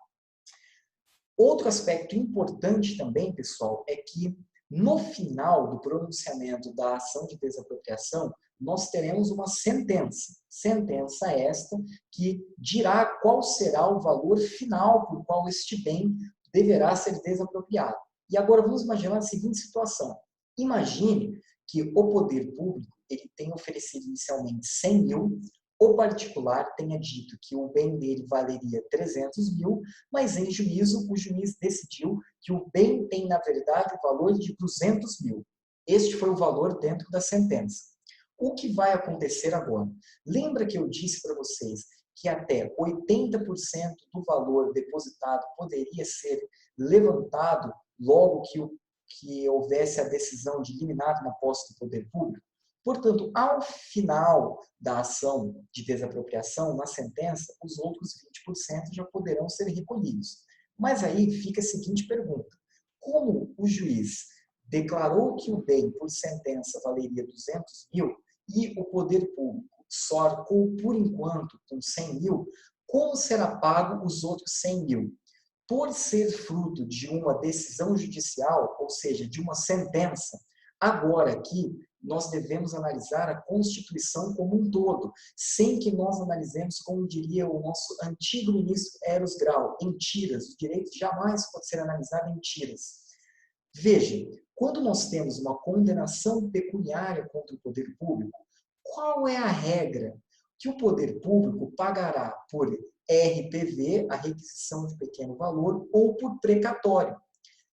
Outro aspecto importante também, pessoal, é que no final do pronunciamento da ação de desapropriação, nós teremos uma sentença. Sentença esta que dirá qual será o valor final por qual este bem deverá ser desapropriado. E agora vamos imaginar a seguinte situação. Imagine que o poder público ele tenha oferecido inicialmente 100 mil, o particular tenha dito que o bem dele valeria 300 mil, mas em juízo o juiz decidiu que o bem tem, na verdade, o valor de 200 mil. Este foi o valor dentro da sentença. O que vai acontecer agora? Lembra que eu disse para vocês que até 80% do valor depositado poderia ser levantado logo que houvesse a decisão de liminar na posse do poder público? Portanto, ao final da ação de desapropriação, na sentença, os outros 20% já poderão ser recolhidos. Mas aí fica a seguinte pergunta: como o juiz declarou que o bem por sentença valeria 200 mil e o poder público só arcou por enquanto com 100 mil, como será pago os outros 100 mil? Por ser fruto de uma decisão judicial, ou seja, de uma sentença, agora aqui nós devemos analisar a Constituição como um todo, sem que nós analisemos, como diria o nosso antigo ministro Eros Grau, em tiras. O direito jamais pode ser analisado em tiras. Veja, quando nós temos uma condenação pecuniária contra o poder público, qual é a regra que o poder público pagará por RPV, a requisição de pequeno valor, ou por precatório?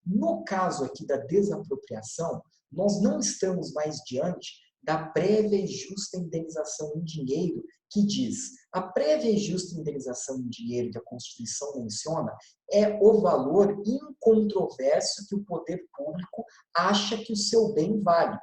No caso aqui da desapropriação, nós não estamos mais diante da prévia e justa indenização em dinheiro, que diz: a prévia e justa indenização em dinheiro que a Constituição menciona é o valor incontroverso que o poder público acha que o seu bem vale.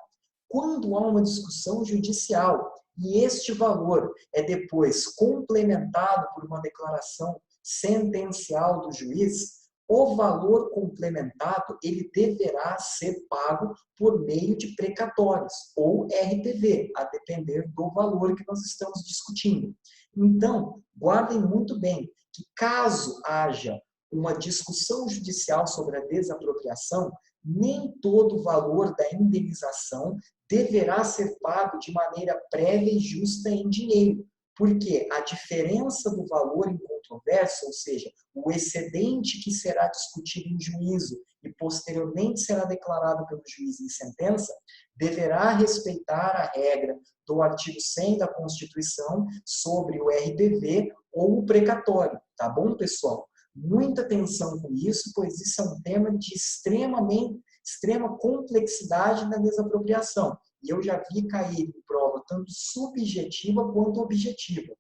Quando há uma discussão judicial e este valor é depois complementado por uma declaração sentencial do juiz, o valor complementado ele deverá ser pago por meio de precatórios ou RPV, a depender do valor que nós estamos discutindo. Então, guardem muito bem que caso haja uma discussão judicial sobre a desapropriação, nem todo o valor da indenização deverá ser pago de maneira prévia e justa em dinheiro, porque a diferença do valor incontroverso, ou seja, o excedente que será discutido em juízo e posteriormente será declarado pelo juiz em sentença, deverá respeitar a regra do artigo 100 da Constituição sobre o RPV ou o precatório. Tá bom, pessoal? Muita atenção com isso, pois isso é um tema de extrema complexidade na desapropriação. E eu já vi cair em prova tanto subjetiva quanto objetiva.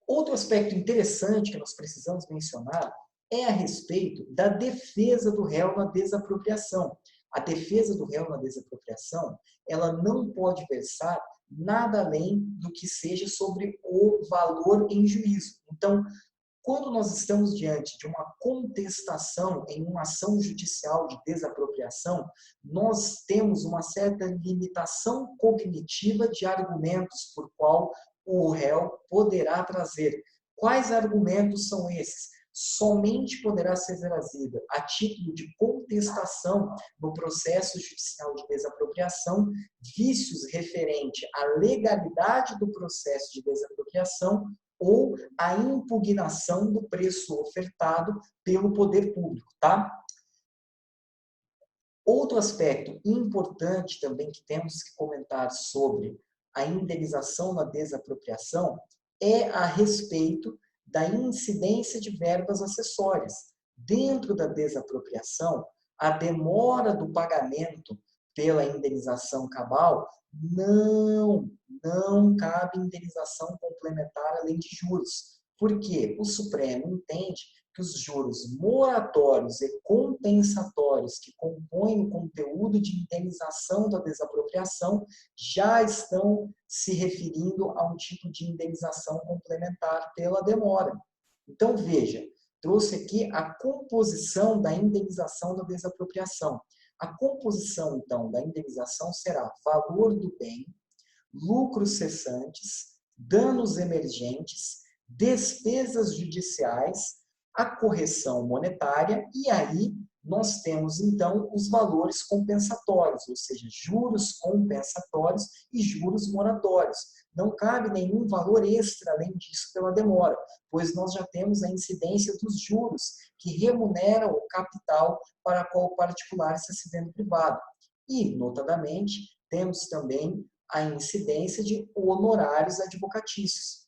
Outro aspecto interessante que nós precisamos mencionar é a respeito da defesa do réu na desapropriação. A defesa do réu na desapropriação, ela não pode versar nada além do que seja sobre o valor em juízo. Então, quando nós estamos diante de uma contestação em uma ação judicial de desapropriação, nós temos uma certa limitação cognitiva de argumentos por qual o réu poderá trazer. Quais argumentos são esses? Somente poderá ser trazida a título de contestação no processo judicial de desapropriação vícios referente à legalidade do processo de desapropriação ou a impugnação do preço ofertado pelo poder público, tá? Outro aspecto importante também que temos que comentar sobre a indenização na desapropriação é a respeito da incidência de verbas acessórias. Dentro da desapropriação, a demora do pagamento pela indenização cabal não cabe indenização complementar além de juros. Por quê? O Supremo entende que os juros moratórios e compensatórios que compõem o conteúdo de indenização da desapropriação já estão se referindo a um tipo de indenização complementar pela demora. Então, veja, trouxe aqui a composição da indenização da desapropriação. A composição, então, da indenização será valor do bem, lucros cessantes, danos emergentes, despesas judiciais, a correção monetária, e aí nós temos, então, os valores compensatórios, ou seja, juros compensatórios e juros moratórios. Não cabe nenhum valor extra além disso pela demora, pois nós já temos a incidência dos juros, que remuneram o capital para qual o particular está se vendo privado. E, notadamente, temos também a incidência de honorários advocatícios.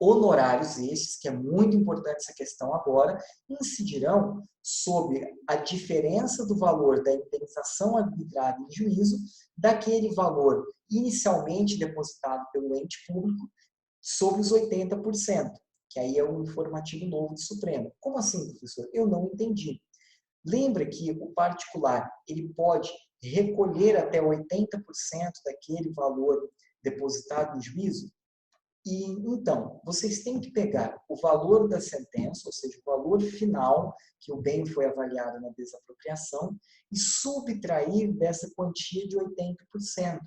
Honorários estes, que é muito importante essa questão agora, incidirão sobre a diferença do valor da indenização arbitrada em juízo daquele valor inicialmente depositado pelo ente público sobre os 80%, que aí é um informativo novo do Supremo. Como assim, professor? Eu não entendi. Lembra que o particular ele pode recolher até 80% daquele valor depositado no juízo? E, então, vocês têm que pegar o valor da sentença, ou seja, o valor final que o bem foi avaliado na desapropriação, e subtrair dessa quantia de 80%.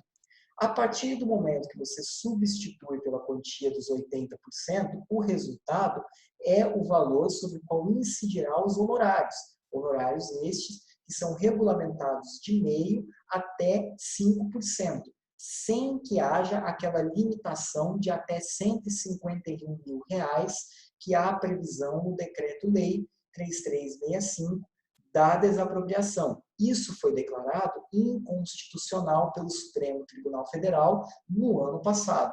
A partir do momento que você substitui pela quantia dos 80%, o resultado é o valor sobre o qual incidirá os honorários. Honorários estes que são regulamentados de meio até 5%. Sem que haja aquela limitação de até R$151 mil, que há a previsão no Decreto-Lei 3365 da desapropriação. Isso foi declarado inconstitucional pelo Supremo Tribunal Federal no ano passado.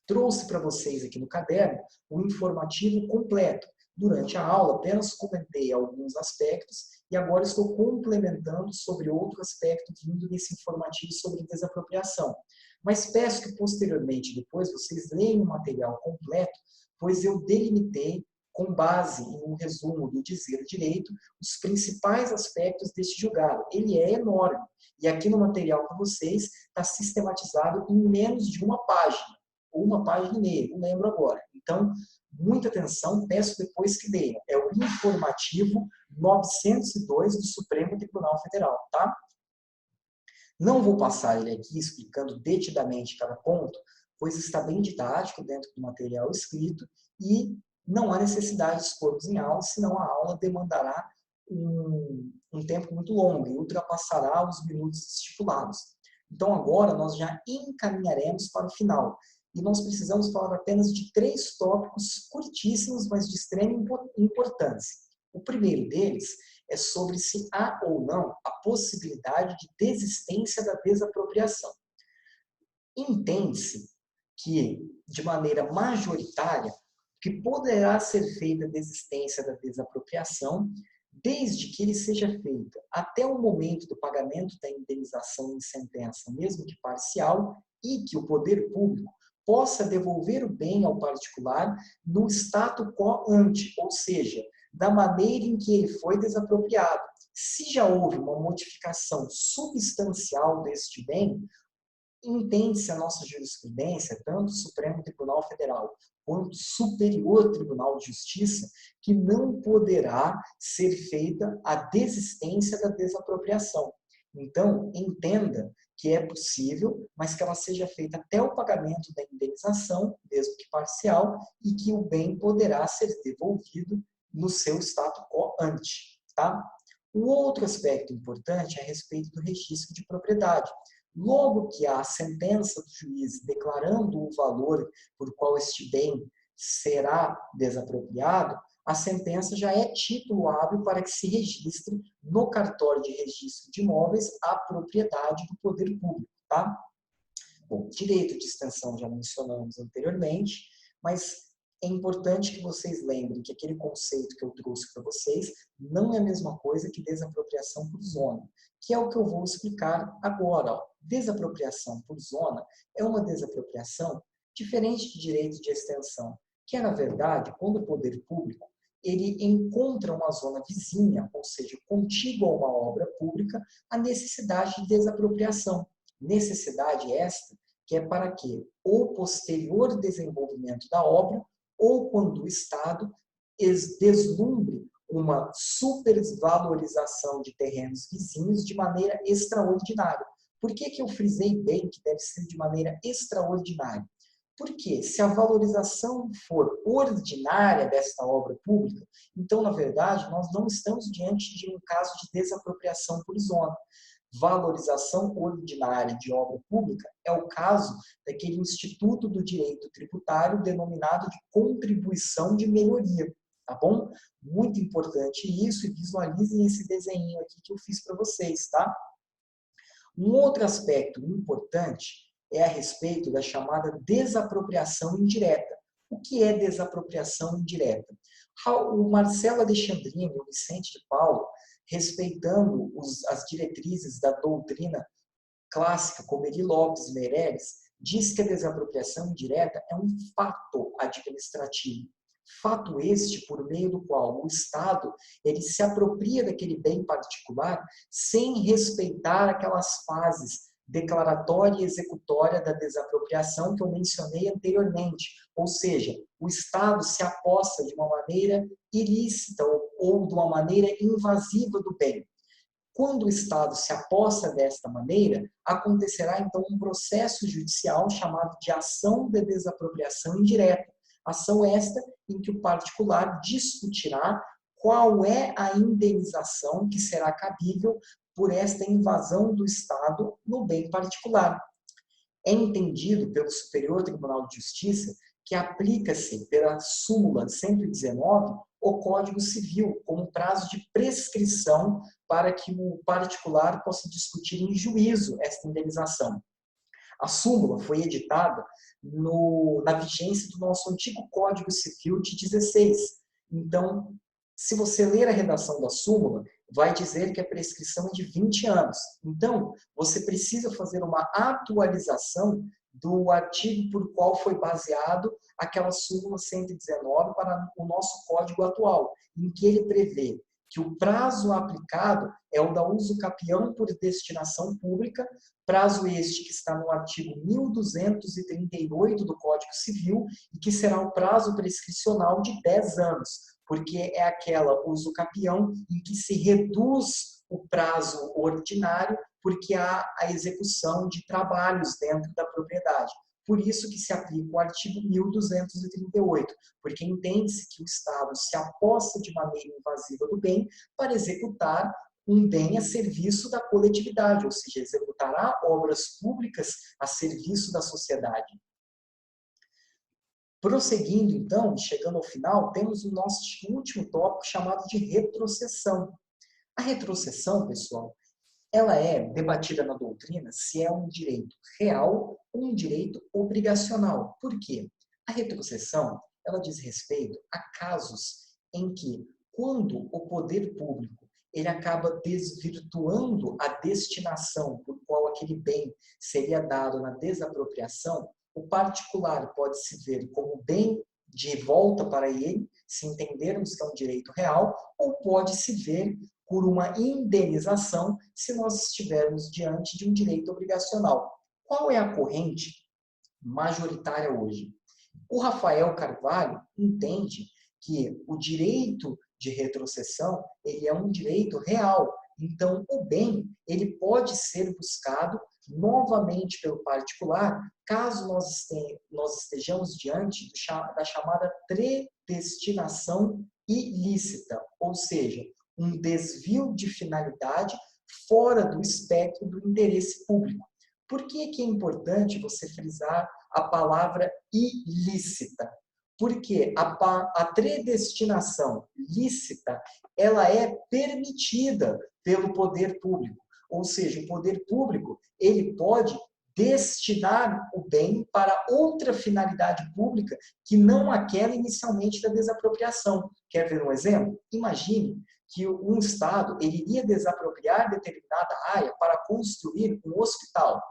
Trouxe para vocês aqui no caderno o informativo completo. Durante a aula, apenas comentei alguns aspectos e agora estou complementando sobre outro aspecto vindo desse informativo sobre desapropriação. Mas peço que posteriormente, depois, vocês leiam o material completo, pois eu delimitei, com base em um resumo do dizer direito, os principais aspectos deste julgado. Ele é enorme e aqui no material para vocês está sistematizado em menos de uma página, ou uma página e meia, não lembro agora. Então, muita atenção, peço depois que leiam. É o informativo 902 do Supremo Tribunal Federal, tá? Não vou passar ele aqui explicando detidamente cada ponto, pois está bem didático dentro do material escrito e não há necessidade de expormos em aula, senão a aula demandará um tempo muito longo e ultrapassará os minutos estipulados. Então agora nós já encaminharemos para o final. E nós precisamos falar apenas de 3 tópicos curtíssimos, mas de extrema importância. O primeiro deles é sobre se há ou não a possibilidade de desistência da desapropriação. Entende-se que, de maneira majoritária, que poderá ser feita a desistência da desapropriação, desde que ele seja feito até o momento do pagamento da indenização em sentença, mesmo que parcial, e que o poder público possa devolver o bem ao particular no status quo ante, ou seja, da maneira em que ele foi desapropriado. Se já houve uma modificação substancial deste bem, entende-se a nossa jurisprudência, tanto o Supremo Tribunal Federal quanto o Superior Tribunal de Justiça, que não poderá ser feita a desistência da desapropriação. Então, entenda que é possível, mas que ela seja feita até o pagamento da indenização, mesmo que parcial, e que o bem poderá ser devolvido no seu status quo ante. Tá? O outro aspecto importante é a respeito do registro de propriedade. Logo que há a sentença do juiz declarando o valor por qual este bem será desapropriado, a sentença já é título hábil para que se registre no cartório de registro de imóveis a propriedade do poder público. Tá? Bom, direito de extensão já mencionamos anteriormente, mas é importante que vocês lembrem que aquele conceito que eu trouxe para vocês não é a mesma coisa que desapropriação por zona, que é o que eu vou explicar agora. Ó. Desapropriação por zona é uma desapropriação diferente de direito de extensão, que é, na verdade, quando o poder público ele encontra uma zona vizinha, ou seja, contígua a uma obra pública, a necessidade de desapropriação. Necessidade esta que é para que o posterior desenvolvimento da obra ou quando o Estado deslumbre uma supervalorização de terrenos vizinhos de maneira extraordinária. Por que eu frisei bem que deve ser de maneira extraordinária? Porque se a valorização for ordinária desta obra pública, então, na verdade, nós não estamos diante de um caso de desapropriação por zona. Valorização ordinária de obra pública é o caso daquele instituto do direito tributário denominado de contribuição de melhoria, tá bom? Muito importante isso, e visualizem esse desenho aqui que eu fiz para vocês, tá? Um outro aspecto importante é a respeito da chamada desapropriação indireta. O que é desapropriação indireta? O Marcelo Alexandrino e o Vicente de Paulo, respeitando as diretrizes da doutrina clássica, como Eri Lopes e Meirelles, diz que a desapropriação indireta é um fato administrativo. Fato este por meio do qual o Estado ele se apropria daquele bem particular sem respeitar aquelas fases declaratória e executória da desapropriação que eu mencionei anteriormente. Ou seja, o Estado se apossa de uma maneira ilícita ou de uma maneira invasiva do bem. Quando o Estado se aposta desta maneira, acontecerá então um processo judicial chamado de ação de desapropriação indireta. Ação esta em que o particular discutirá qual é a indenização que será cabível por esta invasão do Estado no bem particular. É entendido pelo Superior Tribunal de Justiça que aplica-se pela súmula 119 o Código Civil como prazo de prescrição para que o particular possa discutir em juízo esta indenização. A súmula foi editada na vigência do nosso antigo Código Civil de 16. Então, se você ler a redação da súmula, vai dizer que a prescrição é de 20 anos. Então, você precisa fazer uma atualização do artigo por qual foi baseado aquela súmula 119 para o nosso código atual, em que ele prevê que o prazo aplicado é o da uso capião por destinação pública, prazo este que está no artigo 1238 do Código Civil e que será o prazo prescricional de 10 anos, porque é aquela uso capião em que se reduz o prazo ordinário porque há a execução de trabalhos dentro da propriedade. Por isso que se aplica o artigo 1238, porque entende-se que o Estado se aposta de maneira invasiva do bem para executar um bem a serviço da coletividade, ou seja, executará obras públicas a serviço da sociedade. Prosseguindo, então, chegando ao final, temos o nosso último tópico chamado de retrocessão. A retrocessão, pessoal, ela é debatida na doutrina se é um direito real ou um direito obrigacional. Por quê? A retrocessão, ela diz respeito a casos em que, quando o poder público ele acaba desvirtuando a destinação por qual aquele bem seria dado na desapropriação, o particular pode se ver como bem de volta para ele, se entendermos que é um direito real, ou pode se ver por uma indenização se nós estivermos diante de um direito obrigacional. Qual é a corrente majoritária hoje? O Rafael Carvalho entende que o direito de retrocessão ele é um direito real. Então, o bem ele pode ser buscado novamente pelo particular, caso nós estejamos diante da chamada predestinação ilícita, ou seja, um desvio de finalidade fora do espectro do interesse público. Por que é importante você frisar a palavra ilícita? Porque a predestinação lícita, ela é permitida pelo poder público. Ou seja, o poder público, ele pode destinar o bem para outra finalidade pública que não aquela inicialmente da desapropriação. Quer ver um exemplo? Imagine que um Estado ele iria desapropriar determinada área para construir um hospital,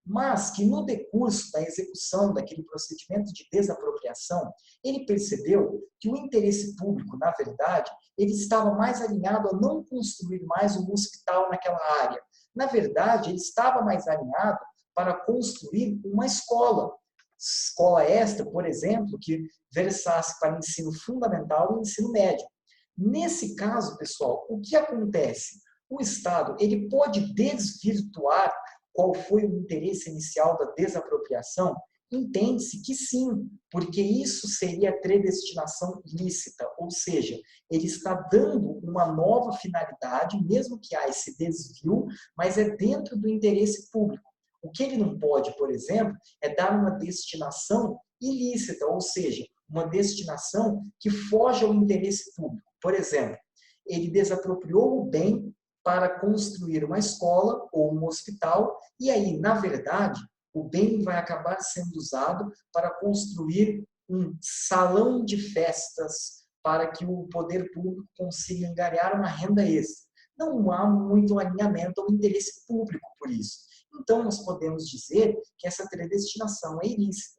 mas que no decurso da execução daquele procedimento de desapropriação, ele percebeu que o interesse público, na verdade, ele estava mais alinhado a não construir mais um hospital naquela área. Na verdade, ele estava mais alinhado para construir uma escola. Escola esta, por exemplo, que versasse para ensino fundamental e ensino médio. Nesse caso, pessoal, o que acontece? O Estado ele pode desvirtuar qual foi o interesse inicial da desapropriação? Entende-se que sim, porque isso seria a predestinação lícita, ou seja, ele está dando uma nova finalidade, mesmo que há esse desvio, mas é dentro do interesse público. O que ele não pode, por exemplo, é dar uma destinação ilícita, ou seja, uma destinação que foge ao interesse público. Por exemplo, ele desapropriou o bem para construir uma escola ou um hospital, e aí, na verdade, o bem vai acabar sendo usado para construir um salão de festas para que o poder público consiga angariar uma renda extra. Não há muito alinhamento ao interesse público por isso. Então, nós podemos dizer que essa predestinação é ilícita.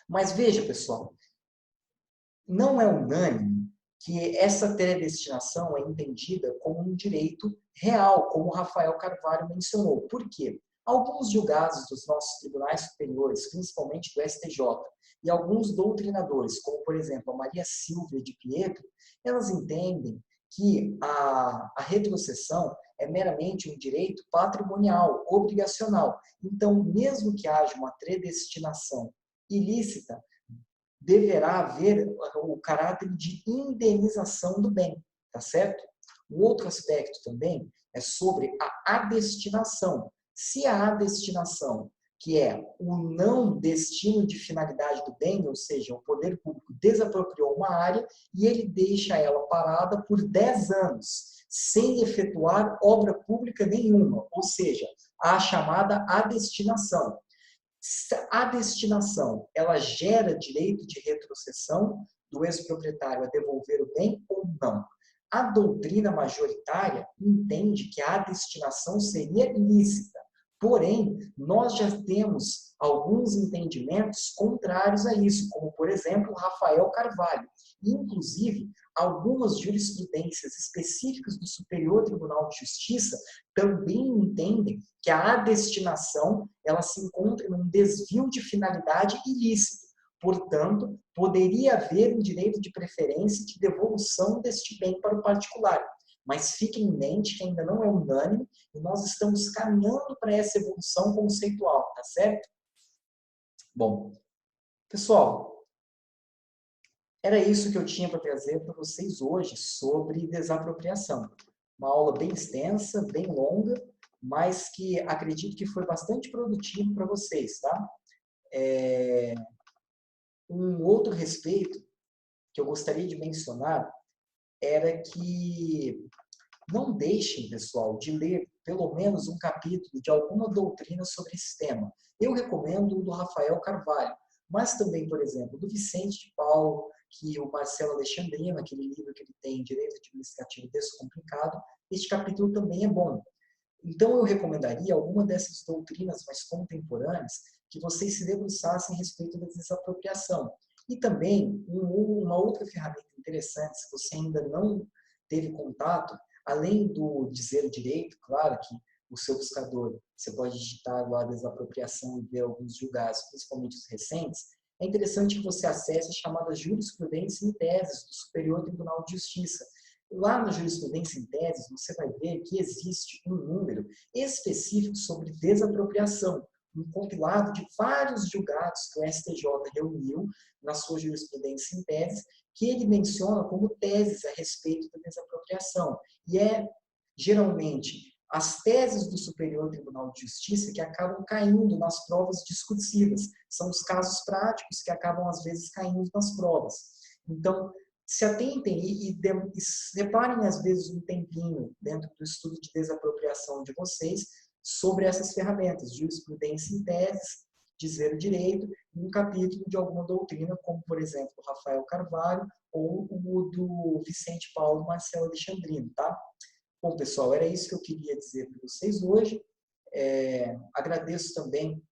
Mas veja, pessoal, não é unânime que essa teledestinação é entendida como um direito real, como o Rafael Carvalho mencionou. Por quê? Alguns julgados dos nossos tribunais superiores, principalmente do STJ, e alguns doutrinadores, como, por exemplo, a Maria Silvia de Pietro, elas entendem que a retrocessão é meramente um direito patrimonial, obrigacional. Então, mesmo que haja uma predestinação ilícita, deverá haver o caráter de indenização do bem, tá certo? O outro aspecto também é sobre a adestinação. Se a adestinação, que é o não destino de finalidade do bem, ou seja, o poder público desapropriou uma área e ele deixa ela parada por 10 anos, sem efetuar obra pública nenhuma, ou seja, a chamada adestinação. A destinação, ela gera direito de retrocessão do ex-proprietário a devolver o bem ou não? A doutrina majoritária entende que a destinação seria ilícita. Porém, nós já temos alguns entendimentos contrários a isso, como, por exemplo, Rafael Carvalho. Inclusive, algumas jurisprudências específicas do Superior Tribunal de Justiça também entendem que a adestinação ela se encontra num desvio de finalidade ilícito. Portanto, poderia haver um direito de preferência de devolução deste bem para o particular. Mas fiquem em mente que ainda não é unânime e nós estamos caminhando para essa evolução conceitual, tá certo? Bom, pessoal, era isso que eu tinha para trazer para vocês hoje sobre desapropriação. Uma aula bem extensa, bem longa, mas que acredito que foi bastante produtivo para vocês, tá? Um outro respeito que eu gostaria de mencionar era que não deixem, pessoal, de ler pelo menos um capítulo de alguma doutrina sobre esse tema. Eu recomendo o do Rafael Carvalho, mas também, por exemplo, do Vicente de Paulo, que o Marcelo Alexandrino, aquele livro que ele tem, Direito Administrativo Descomplicado, este capítulo também é bom. Então, eu recomendaria alguma dessas doutrinas mais contemporâneas que vocês se debruçassem a respeito da desapropriação. E também, uma outra ferramenta interessante, se você ainda não teve contato, além do dizer o direito, claro que o seu buscador, você pode digitar lá desapropriação e ver alguns julgados, principalmente os recentes, é interessante que você acesse a chamada jurisprudência em teses do Superior Tribunal de Justiça. Lá na jurisprudência em teses, você vai ver que existe um número específico sobre desapropriação, um compilado de vários julgados que o STJ reuniu na sua jurisprudência em teses, que ele menciona como teses a respeito da desapropriação. E geralmente, as teses do Superior Tribunal de Justiça que acabam caindo nas provas discursivas. São os casos práticos que acabam, às vezes, caindo nas provas. Então, se atentem e separem, às vezes, um tempinho dentro do estudo de desapropriação de vocês sobre essas ferramentas, jurisprudência em teses, dizer o direito, e um capítulo de alguma doutrina, como, por exemplo, o Rafael Carvalho ou o do Vicente Paulo Marcelo Alexandrino, tá? Bom, pessoal, era isso que eu queria dizer para vocês hoje. Agradeço também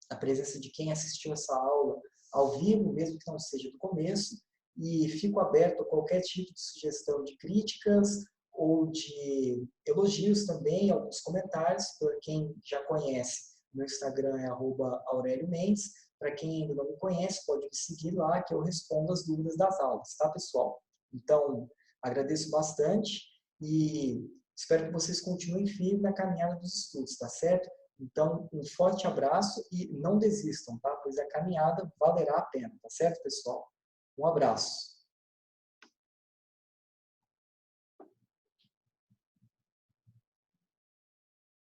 a presença de quem assistiu essa aula ao vivo, mesmo que não seja do começo, e fico aberto a qualquer tipo de sugestão de críticas ou de elogios também, alguns comentários. Por quem já conhece, meu Instagram é @aureliomendes. Para quem ainda não me conhece, pode me seguir lá, que eu respondo as dúvidas das aulas, tá, pessoal? Então, agradeço bastante e espero que vocês continuem firmes na caminhada dos estudos, tá certo? Então, um forte abraço e não desistam, tá? Pois a caminhada valerá a pena, tá certo, pessoal? Um abraço.